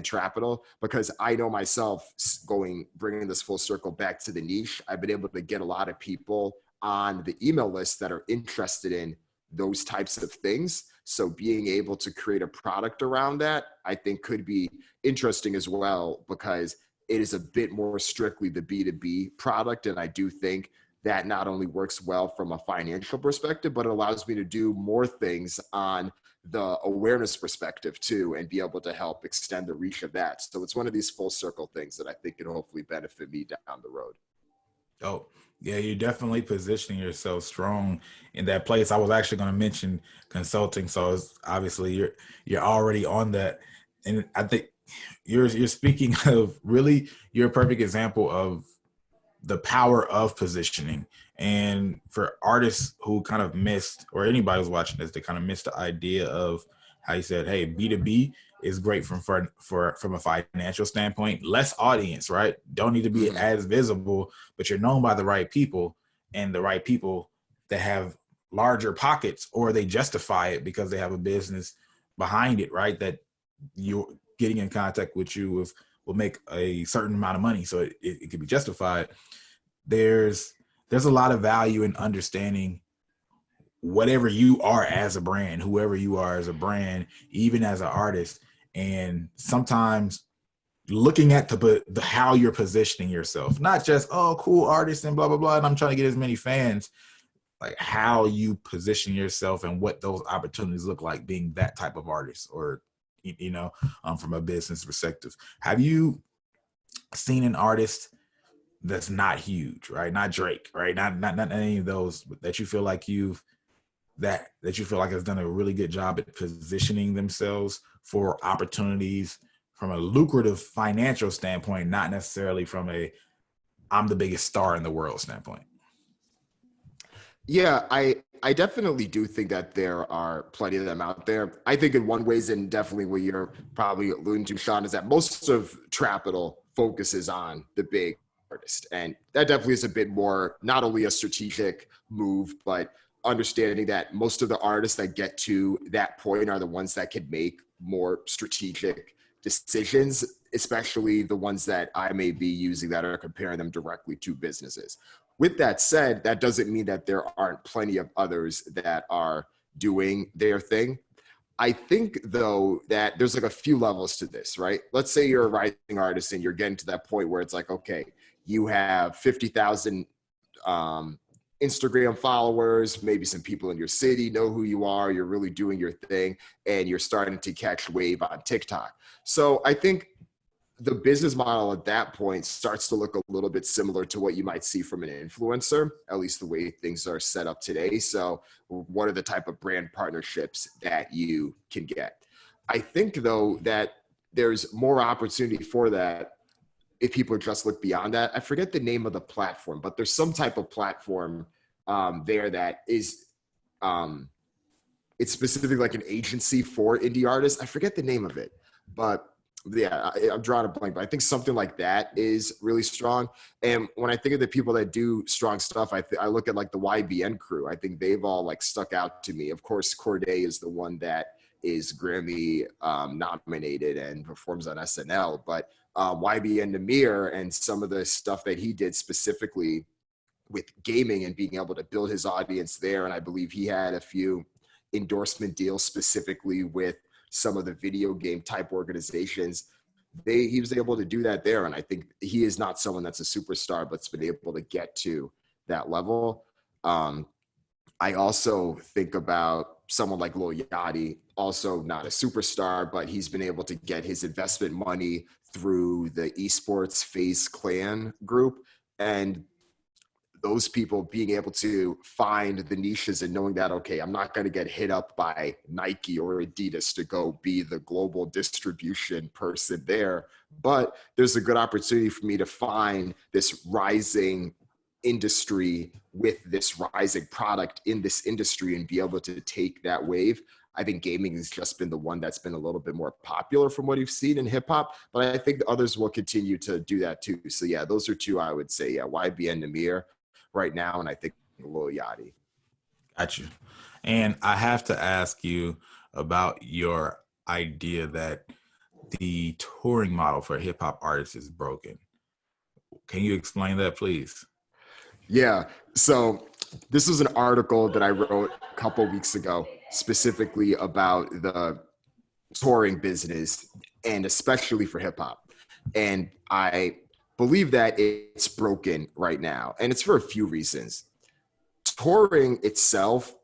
Trapital. Because I know myself, bringing this full circle back to the niche, I've been able to get a lot of people on the email list that are interested in those types of things. So being able to create a product around that, I think could be interesting as well, because it is a bit more strictly the B2B product. And I do think that not only works well from a financial perspective, but it allows me to do more things on the awareness perspective too, and be able to help extend the reach of that. So it's one of these full circle things that I think can hopefully benefit me down the road. Oh, yeah, you're definitely positioning yourself strong in that place. I was actually going to mention consulting. So it's obviously you're already on that. And I think you're speaking of, really, you're a perfect example of the power of positioning. And for artists who kind of missed, or anybody who's watching this, they kind of missed the idea of how you said, hey, B2B is great from a financial standpoint, less audience, right? Don't need to be as visible, but you're known by the right people, and the right people that have larger pockets, or they justify it because they have a business behind it, right? That you're getting in contact with you will make a certain amount of money. So it can be justified. There's a lot of value in understanding whatever you are as a brand, whoever you are as a brand, even as an artist. And sometimes looking at the how you're positioning yourself, not just, oh, cool artist and blah, blah, blah, and I'm trying to get as many fans, like how you position yourself and what those opportunities look like being that type of artist, or, from a business perspective. Have you seen an artist that's not huge, right? Not Drake, right? Not any of those that you feel like that you feel like has done a really good job at positioning themselves for opportunities from a lucrative financial standpoint, not necessarily from a I'm the biggest star in the world standpoint? Yeah, I definitely do think that there are plenty of them out there. I think in one ways, and definitely what you're probably alluding to, Sean, is that most of Trapital focuses on the big artist. And that definitely is a bit more, not only a strategic move, but understanding that most of the artists that get to that point are the ones that can make more strategic decisions, especially the ones that I may be using that are comparing them directly to businesses. With that said, that doesn't mean that there aren't plenty of others that are doing their thing. I think, though, that there's like a few levels to this, right? Let's say you're a rising artist and you're getting to that point where it's like, okay, you have 50,000 Instagram followers, maybe some people in your city know who you are, you're really doing your thing, and you're starting to catch wave on TikTok. So I think the business model at that point starts to look a little bit similar to what you might see from an influencer, at least the way things are set up today. So what are the type of brand partnerships that you can get? I think, though, that there's more opportunity for that if people just look beyond that. I forget the name of the platform, but there's some type of platform there that is, it's specifically like an agency for indie artists. I forget the name of it, but yeah, I'm drawing a blank, but I think something like that is really strong. And when I think of the people that do strong stuff, I look at like the YBN crew. I think they've all like stuck out to me. Of course, Corday is the one that is Grammy nominated and performs on SNL, but YBN Namir and some of the stuff that he did specifically with gaming and being able to build his audience there. And I believe he had a few endorsement deals specifically with some of the video game type organizations. He was able to do that there. And I think he is not someone that's a superstar, but's been able to get to that level. I also think about someone like Lil Yachty, also not a superstar, but he's been able to get his investment money through the esports FaZe Clan group. And those people being able to find the niches and knowing that, okay, I'm not going to get hit up by Nike or Adidas to go be the global distribution person there, but there's a good opportunity for me to find this rising industry with this rising product in this industry and be able to take that wave. I think gaming has just been the one that's been a little bit more popular from what you've seen in hip hop, but I think the others will continue to do that too. So yeah, those are two I would say, yeah, YBN Namir right now, and I think Lil Yachty. Got you. And I have to ask you about your idea that the touring model for hip hop artists is broken. Can you explain that, please? Yeah. So this was an article that I wrote a couple weeks ago, specifically about the touring business and especially for hip hop. And I believe that it's broken right now. And it's for a few reasons. Touring itself,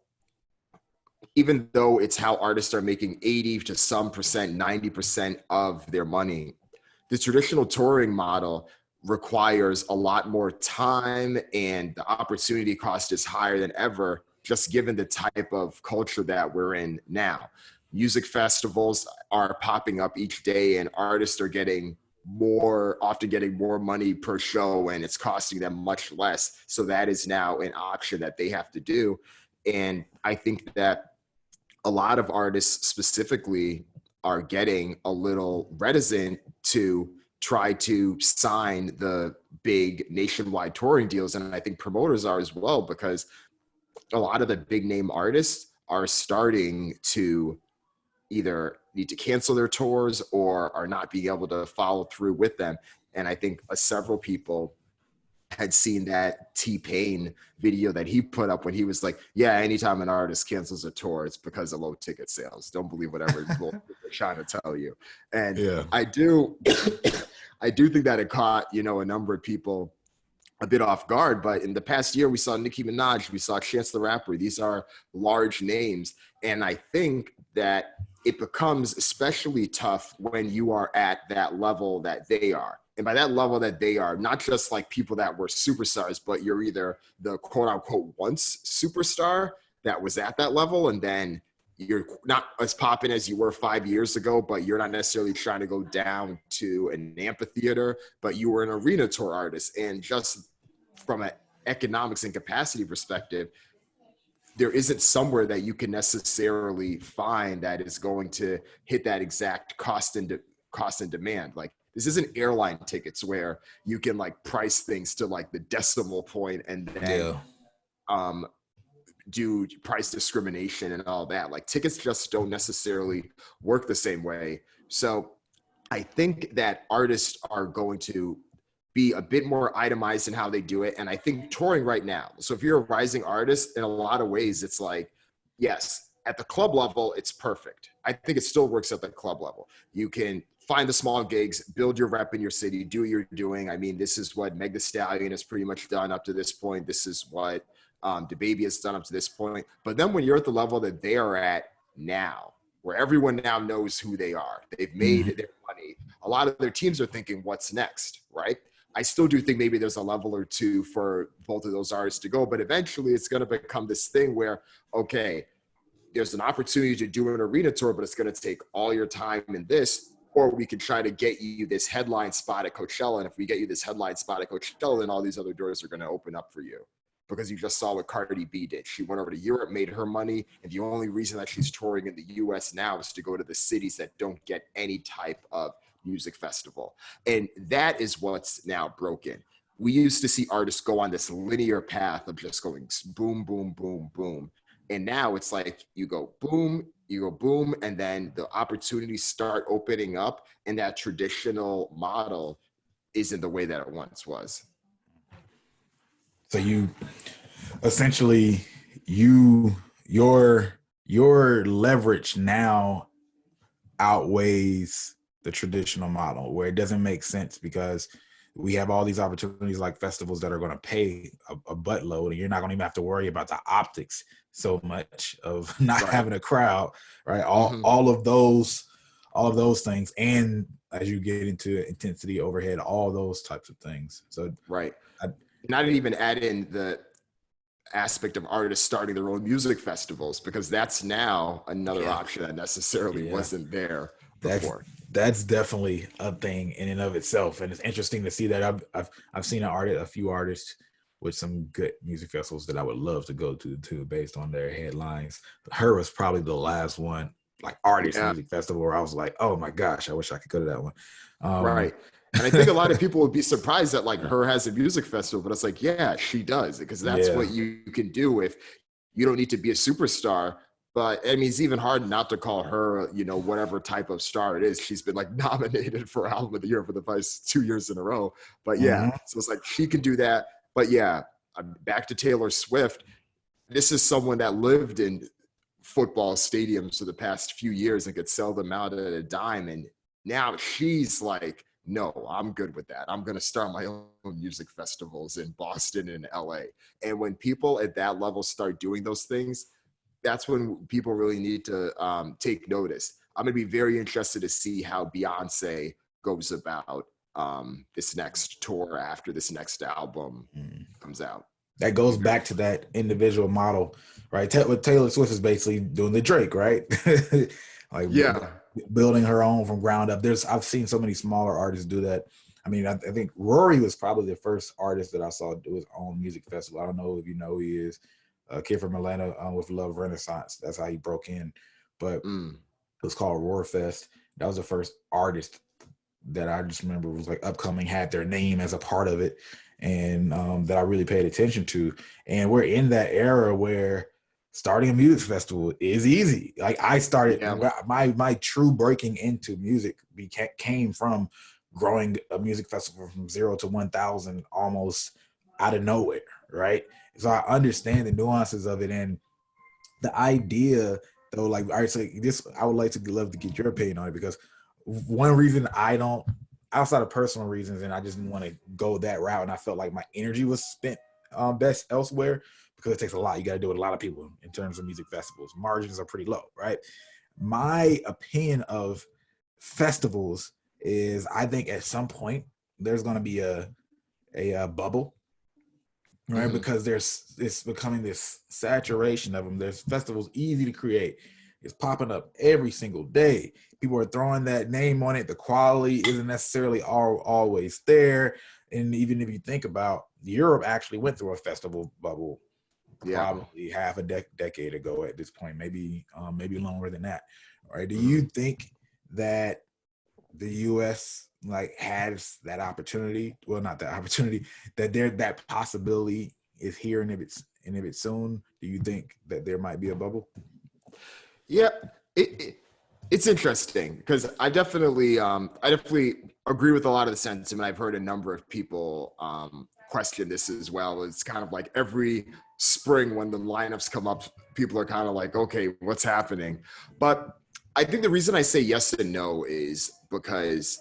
even though it's how artists are making 80 to some percent, 90% of their money, the traditional touring model requires a lot more time, and the opportunity cost is higher than ever, just given the type of culture that we're in now. Music festivals are popping up each day, and artists are often getting more money per show, and it's costing them much less. So that is now an option that they have to do. And I think that a lot of artists specifically are getting a little reticent to try to sign the big nationwide touring deals. And I think promoters are as well, because a lot of the big name artists are starting to either need to cancel their tours or are not being able to follow through with them. And I think several people had seen that T-Pain video that he put up when he was like, yeah, anytime an artist cancels a tour, it's because of low ticket sales. Don't believe whatever they're trying to tell you. And yeah. I do think that it caught, a number of people a bit off guard. But in the past year, we saw Nicki Minaj, we saw Chance the Rapper. These are large names. And I think that it becomes especially tough when you are at that level that they are. And by that level that they are, not just like people that were superstars, but you're either the quote unquote once superstar that was at that level, and then you're not as popping as you were 5 years ago, but you're not necessarily trying to go down to an amphitheater, but you were an arena tour artist. And just from an economics and capacity perspective, there isn't somewhere that you can necessarily find that is going to hit that exact cost and demand. Like, this isn't airline tickets where you can like price things to like the decimal point and then do price discrimination and all that. Like, tickets just don't necessarily work the same way. So I think that artists are going to be a bit more itemized in how they do it. And I think touring right now, so if you're a rising artist, in a lot of ways, it's like, yes, at the club level, it's perfect. I think it still works at the club level. You can find the small gigs, build your rep in your city, do what you're doing. I mean, this is what Meg Thee Stallion has pretty much done up to this point. This is what DaBaby has done up to this point. But then when you're at the level that they are at now, where everyone now knows who they are, they've made their money, a lot of their teams are thinking, what's next, right? I still do think maybe there's a level or two for both of those artists to go, but eventually it's going to become this thing where, okay, there's an opportunity to do an arena tour, but it's going to take all your time in this, or we can try to get you this headline spot at Coachella. And if we get you this headline spot at Coachella, then all these other doors are going to open up for you, because you just saw what Cardi B did. She went over to Europe, made her money. And the only reason that she's touring in the US now is to go to the cities that don't get any type of music festival. And that is what's now broken. We used to see artists go on this linear path of just going boom, boom, boom, boom. And now it's like you go boom, and then the opportunities start opening up, and that traditional model isn't the way that it once was. So you essentially, your leverage now outweighs the traditional model, where it doesn't make sense, because we have all these opportunities like festivals that are going to pay a buttload, and you're not going to even have to worry about the optics so much of not having a crowd, right? All of those things, and as you get into intensity, overhead, all those types of things. So right, and I didn't even add in the aspect of artists starting their own music festivals, because that's now another option that necessarily wasn't there before. That's definitely a thing in and of itself, and it's interesting to see that. I've seen a few artists with some good music festivals that I would love to go to based on their headlines. Her was probably the last one, like artist music festival, where I was like, oh my gosh, I wish I could go to that one. Right. And I think a lot of people would be surprised that like her has a music festival, but it's like, yeah, she does, because that's what you can do if you don't need to be a superstar. But I mean, it's even hard not to call her, you know, whatever type of star it is. She's been like nominated for Album of the Year for the past 2 years in a row. But yeah, so it's like she can do that. But yeah, back to Taylor Swift. This is someone that lived in football stadiums for the past few years and could sell them out at a dime. And now she's like, no, I'm good with that. I'm going to start my own music festivals in Boston and LA. And when people at that level start doing those things, that's when people really need to take notice. I'm going to be very interested to see how Beyonce goes about this next tour after this next album comes out. That goes back to that individual model, right? What Taylor Swift is basically doing the Drake, right? Like, yeah, building her own from ground up. I've seen so many smaller artists do that. I mean, I think Rory was probably the first artist that I saw do his own music festival. I don't know if you know who he is. A kid from Atlanta with Love Renaissance. That's how he broke in. But it was called Roar Fest. That was the first artist that I just remember was like upcoming, had their name as a part of it, and that I really paid attention to. And we're in that era where starting a music festival is easy. Like I started, my true breaking into music came from growing a music festival from 0 to 1,000 almost out of nowhere, right? So I understand the nuances of it, and the idea, though. Like, all right, so this, I would love to get your opinion on it, because one reason I don't, outside of personal reasons, and I just didn't want to go that route, and I felt like my energy was spent best elsewhere, because it takes a lot. You got to do it with a lot of people in terms of music festivals. Margins are pretty low, right? My opinion of festivals is, I think at some point there's going to be a bubble. Right, because it's becoming this saturation of them. There's festivals easy to create. It's popping up every single day. People are throwing that name on it. The quality isn't necessarily always there. And even if you think about, Europe actually went through a festival bubble probably half a decade ago at this point, maybe longer than that. Right? Do you think that the U.S. like has that opportunity? Well, not that opportunity, that possibility is here, and if it's soon, do you think that there might be a bubble? Yeah, it's interesting, because I definitely agree with a lot of the sentiment. I've heard a number of people question this as well. It's kind of like every spring when the lineups come up, people are kind of like, okay, what's happening? But I think the reason I say yes and no is because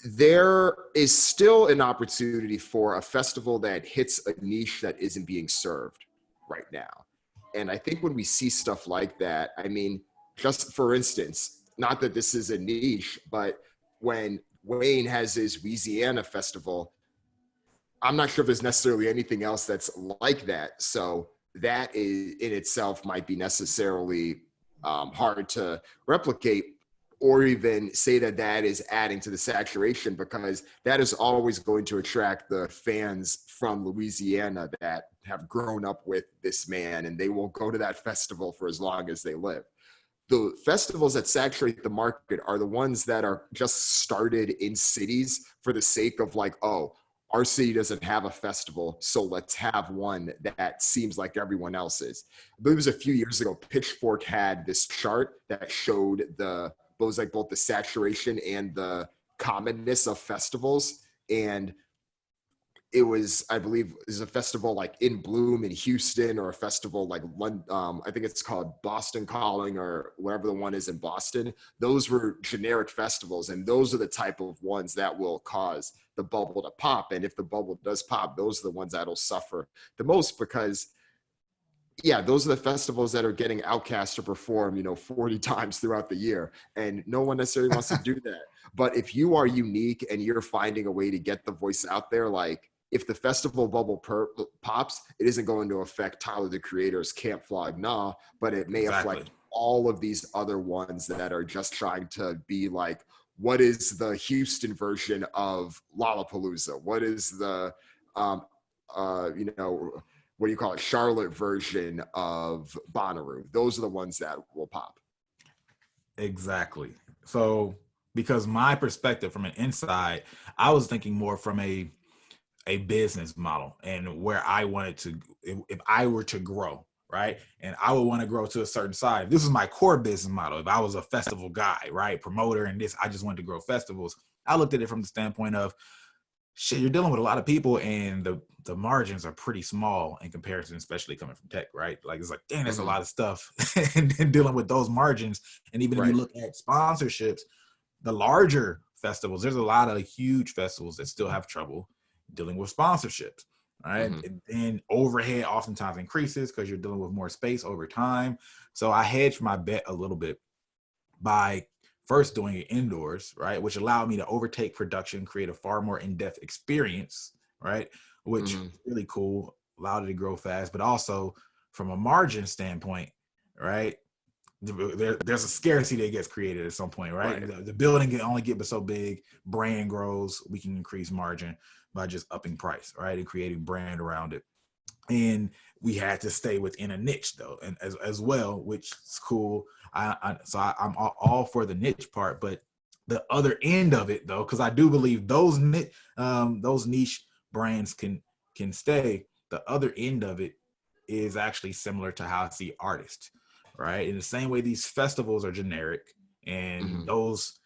there is still an opportunity for a festival that hits a niche that isn't being served right now. And I think when we see stuff like that, I mean, just for instance, not that this is a niche, but when Wayne has his Louisiana festival, I'm not sure if there's necessarily anything else that's like that. So that is in itself might be necessarily hard to replicate, or even say that is adding to the saturation, because that is always going to attract the fans from Louisiana that have grown up with this man, and they will go to that festival for as long as they live. The festivals that saturate the market are the ones that are just started in cities for the sake of like, oh, our city doesn't have a festival, so let's have one that seems like everyone else's. I believe it was a few years ago, Pitchfork had this chart that showed both the saturation and the commonness of festivals. And it was, I believe, is a festival like In Bloom in Houston, or a festival like I think it's called Boston Calling, or whatever the one is in Boston. Those were generic festivals, and those are the type of ones that will cause the bubble to pop. And if the bubble does pop, those are the ones that'll suffer the most, because those are the festivals that are getting outcast to perform, 40 times throughout the year. And no one necessarily wants to do that. But if you are unique and you're finding a way to get the voice out there, like if the festival bubble pops, it isn't going to affect Tyler, the Creator's Camp Flog Gnaw, but it may affect all of these other ones that are just trying to be like, what is the Houston version of Lollapalooza? What is the, what do you call it, Charlotte version of Bonnaroo? Those are the ones that will pop. Exactly. So, because my perspective from an inside, I was thinking more from a business model, and where I wanted to, if I were to grow, right? And I would want to grow to a certain size. This is my core business model. If I was a festival guy, right, promoter, and I just wanted to grow festivals. I looked at it from the standpoint of, shit, you're dealing with a lot of people, and the margins are pretty small in comparison, especially coming from tech, right? Like, it's like, dang, that's a lot of stuff, and dealing with those margins. And even if you look at sponsorships, the larger festivals, there's a lot of huge festivals that still have trouble dealing with sponsorships, right? And overhead oftentimes increases because you're dealing with more space over time. So I hedged my bet a little bit by first doing it indoors, right? Which allowed me to overtake production, create a far more in-depth experience, right? Which is really cool, allowed it to grow fast, but also from a margin standpoint, right? There's a scarcity that gets created at some point, right? The building can only get so big, brand grows, we can increase margin by just upping price, right? And creating brand around it. And we had to stay within a niche though, and as well, which is cool. I'm all for the niche part, but the other end of it though, because I do believe those niche brands can stay. The other end of it is actually similar to how I see artists, right? In the same way these festivals are generic and those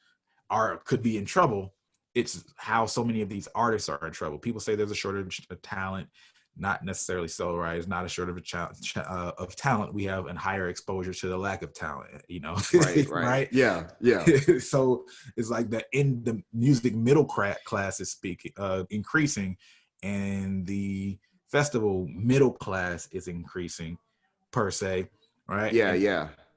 could be in trouble. It's how so many of these artists are in trouble. People say there's a shortage of talent. Not necessarily so, right? It's not a shortage of talent. We have a higher exposure to the lack of talent, you know? Right? Yeah. So it's like the music middle class is increasing, and the festival middle class is increasing per se, right?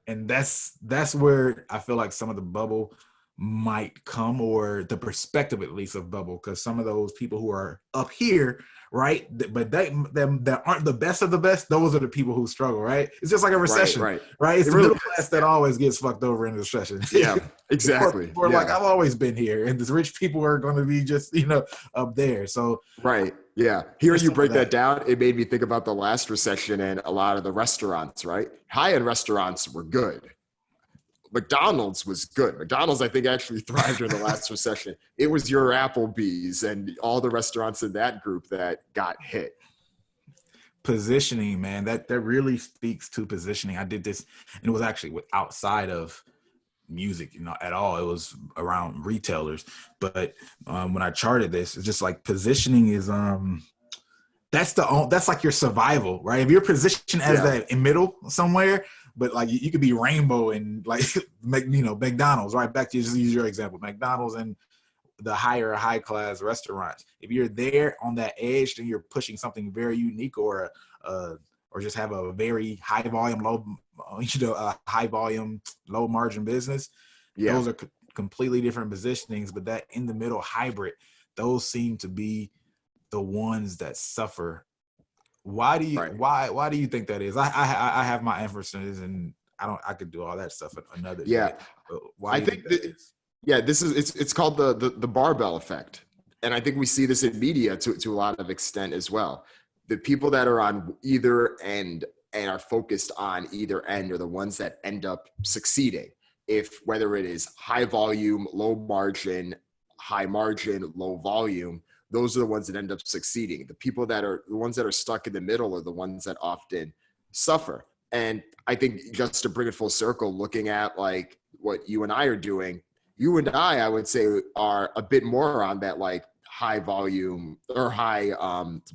And that's where I feel like some of the bubble might come, or the perspective at least of bubble, because some of those people who are up here, right, but that aren't the best of the best, those are the people who struggle, right? It's just like a recession, right? It's the middle class that always gets fucked over in a recession. Yeah, exactly. Or like, I've always been here, and the rich people are going to be just, up there. So hearing you break that down, it made me think about the last recession and a lot of the restaurants, right? High-end restaurants were good. McDonald's was good. McDonald's, I think, actually thrived during the last recession. It was your Applebee's and all the restaurants in that group that got hit. Positioning, man, that really speaks to positioning. I did this, and it was actually outside of music, at all. It was around retailers. But when I charted this, it's just like positioning is that's like your survival, right? If you're positioned as that in middle somewhere, but like you could be rainbow and like McDonald's, right? Back to just use your example, McDonald's and the high class restaurants. If you're there on that edge, then you're pushing something very unique, or just have a very high volume, low margin business. Those are completely different positionings, but that in the middle hybrid, those seem to be the ones that suffer. Why do you think that is? I have my inferences, and I could do all that stuff another day. Why do you think that is? It's called the barbell effect. And I think we see this in media to a lot of extent as well. The people that are on either end and are focused on either end are the ones that end up succeeding. Whether it is high volume, low margin, high margin, low volume, those are the ones that end up succeeding. The ones that are stuck in the middle are the ones that often suffer. And I think, just to bring it full circle, looking at like what you and I are doing, you and I would say, are a bit more on that like high volume or high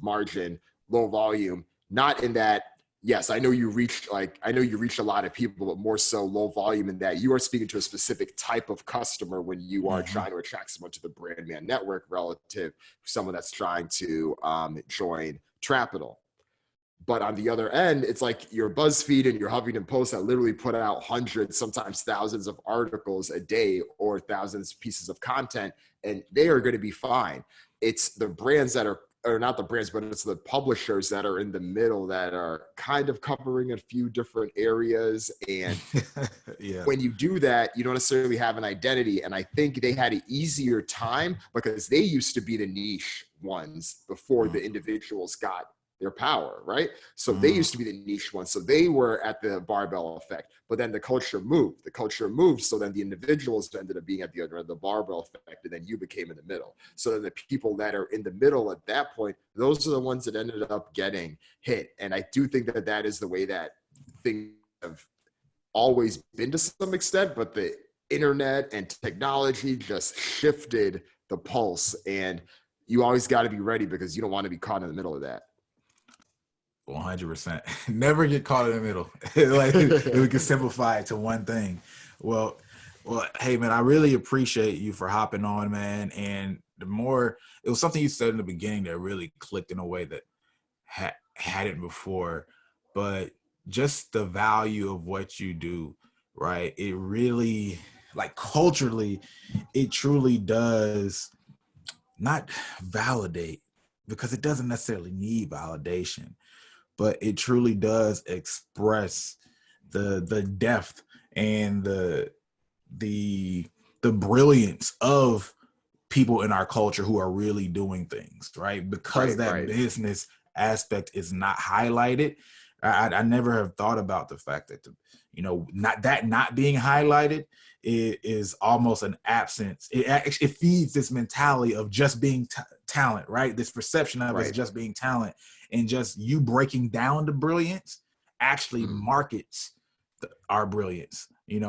margin, low volume, not in that. Yes, I know you reach a lot of people, but more so low volume in that you are speaking to a specific type of customer when you are trying to attract someone to the Brand Man Network relative to someone that's trying to join Trapital. But on the other end, it's like your BuzzFeed and your Huffington Post that literally put out hundreds, sometimes thousands of articles a day, or thousands of pieces of content, and they are going to be fine. It's the brands that are, or not the brands, but it's the publishers that are in the middle that are kind of covering a few different areas. And when you do that, you don't necessarily have an identity. And I think they had an easier time because they used to be the niche ones before the individuals got their power, right? So they used to be the niche ones. So they were at the barbell effect, but then the culture moved. So then the individuals ended up being at the other end of the barbell effect, and then you became in the middle. So then the people that are in the middle at that point, those are the ones that ended up getting hit. And I do think that is the way that things have always been to some extent, but the internet and technology just shifted the pulse, and you always got to be ready because you don't want to be caught in the middle of that. 100%. Never get caught in the middle. Like we can simplify it to one thing. Well, hey man, I really appreciate you for hopping on, man. And it was something you said in the beginning that really clicked in a way that hadn't before, but just the value of what you do, right? It really, like culturally, it truly does not validate, because it doesn't necessarily need validation, but it truly does express the depth and the brilliance of people in our culture who are really doing things, right? Because that business aspect is not highlighted. I never have thought about the fact that, not being highlighted is almost an absence. It feeds this mentality of just being talent, right? This perception of it just being talent, and just you breaking down the brilliance actually markets our brilliance,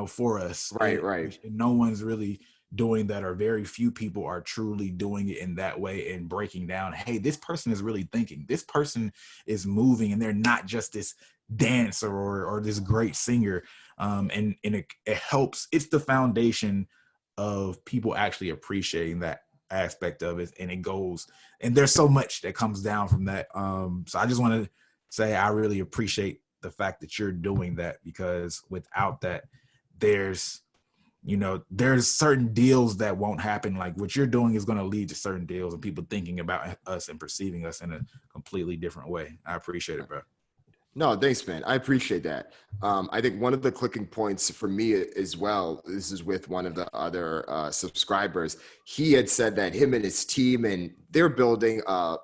for us. Right. No one's really doing that, or very few people are truly doing it in that way and breaking down, hey, this person is really thinking, this person is moving, and they're not just this dancer or this great singer. And it helps. It's the foundation of people actually appreciating that aspect of it, and it goes, and there's so much that comes down from that. So I just want to say I really appreciate the fact that you're doing that, because without that, there's certain deals that won't happen. Like what you're doing is going to lead to certain deals and people thinking about us and perceiving us in a completely different way. I appreciate it, bro. No, thanks, man. I appreciate that. I think one of the clicking points for me as well, this is with one of the other subscribers. He had said that him and his team, and they're building an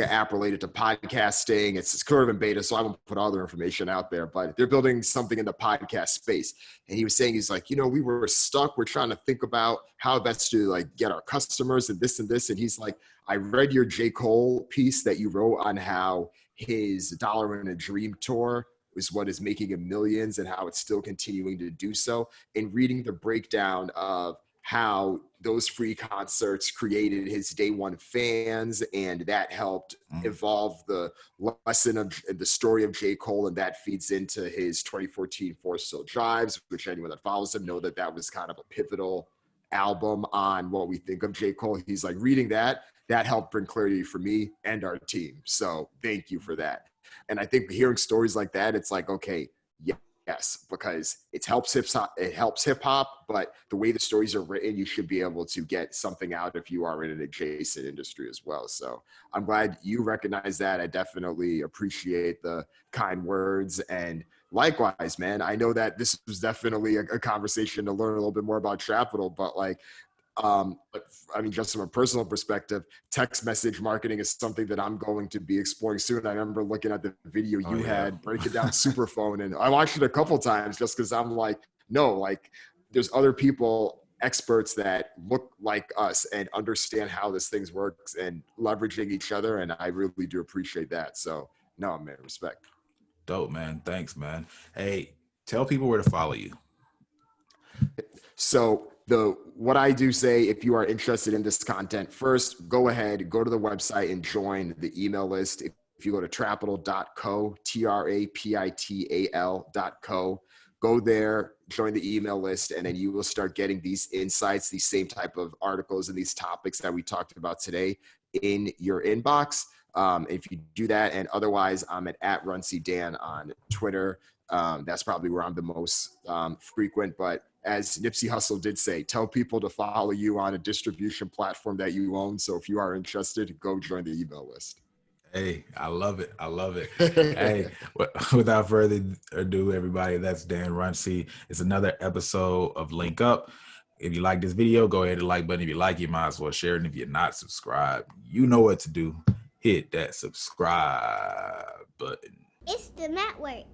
app related to podcasting. It's sort of in beta, so I won't put all their information out there, but they're building something in the podcast space. And he was saying, he's like, we were stuck. We're trying to think about how best to like get our customers and this and this. And he's like, I read your J. Cole piece that you wrote on how his Dollar in a Dream tour is what is making him millions and how it's still continuing to do so. And reading the breakdown of how those free concerts created his day one fans, and that helped evolve the lesson of the story of J. Cole, and that feeds into his 2014 Four Still Drives, which anyone that follows him know that was kind of a pivotal album on what we think of J. Cole. He's like, reading that helped bring clarity for me and our team. So thank you for that. And I think hearing stories like that, it's like, okay, yes, because it helps hip hop, but the way the stories are written, you should be able to get something out if you are in an adjacent industry as well. So I'm glad you recognize that. I definitely appreciate the kind words, and likewise, man, I know that this was definitely a conversation to learn a little bit more about Trapital, but just from a personal perspective, text message marketing is something that I'm going to be exploring soon. I remember looking at the video you had breaking down Superphone, and I watched it a couple of times just because I'm like, no, like there's other people, experts that look like us and understand how this thing works and leveraging each other. And I really do appreciate that. So no, man, respect. Dope, man. Thanks, man. Hey, tell people where to follow you. So what I do say, if you are interested in this content, first, go ahead, go to the website and join the email list. If you go to trapital.co, trapital.co, go there, join the email list, and then you will start getting these insights, these same type of articles and these topics that we talked about today in your inbox. If you do that, and otherwise, I'm at Runcie Dan on Twitter. That's probably where I'm the most frequent, but as Nipsey Hussle did say, tell people to follow you on a distribution platform that you own. So if you are interested, go join the email list. Hey, I love it. Hey, without further ado, everybody, that's Dan Runcie. It's another episode of Linqup. If you like this video, go ahead and like button. If you like it, you might as well share it. And if you're not subscribed, you know what to do. Hit that subscribe button. It's the network.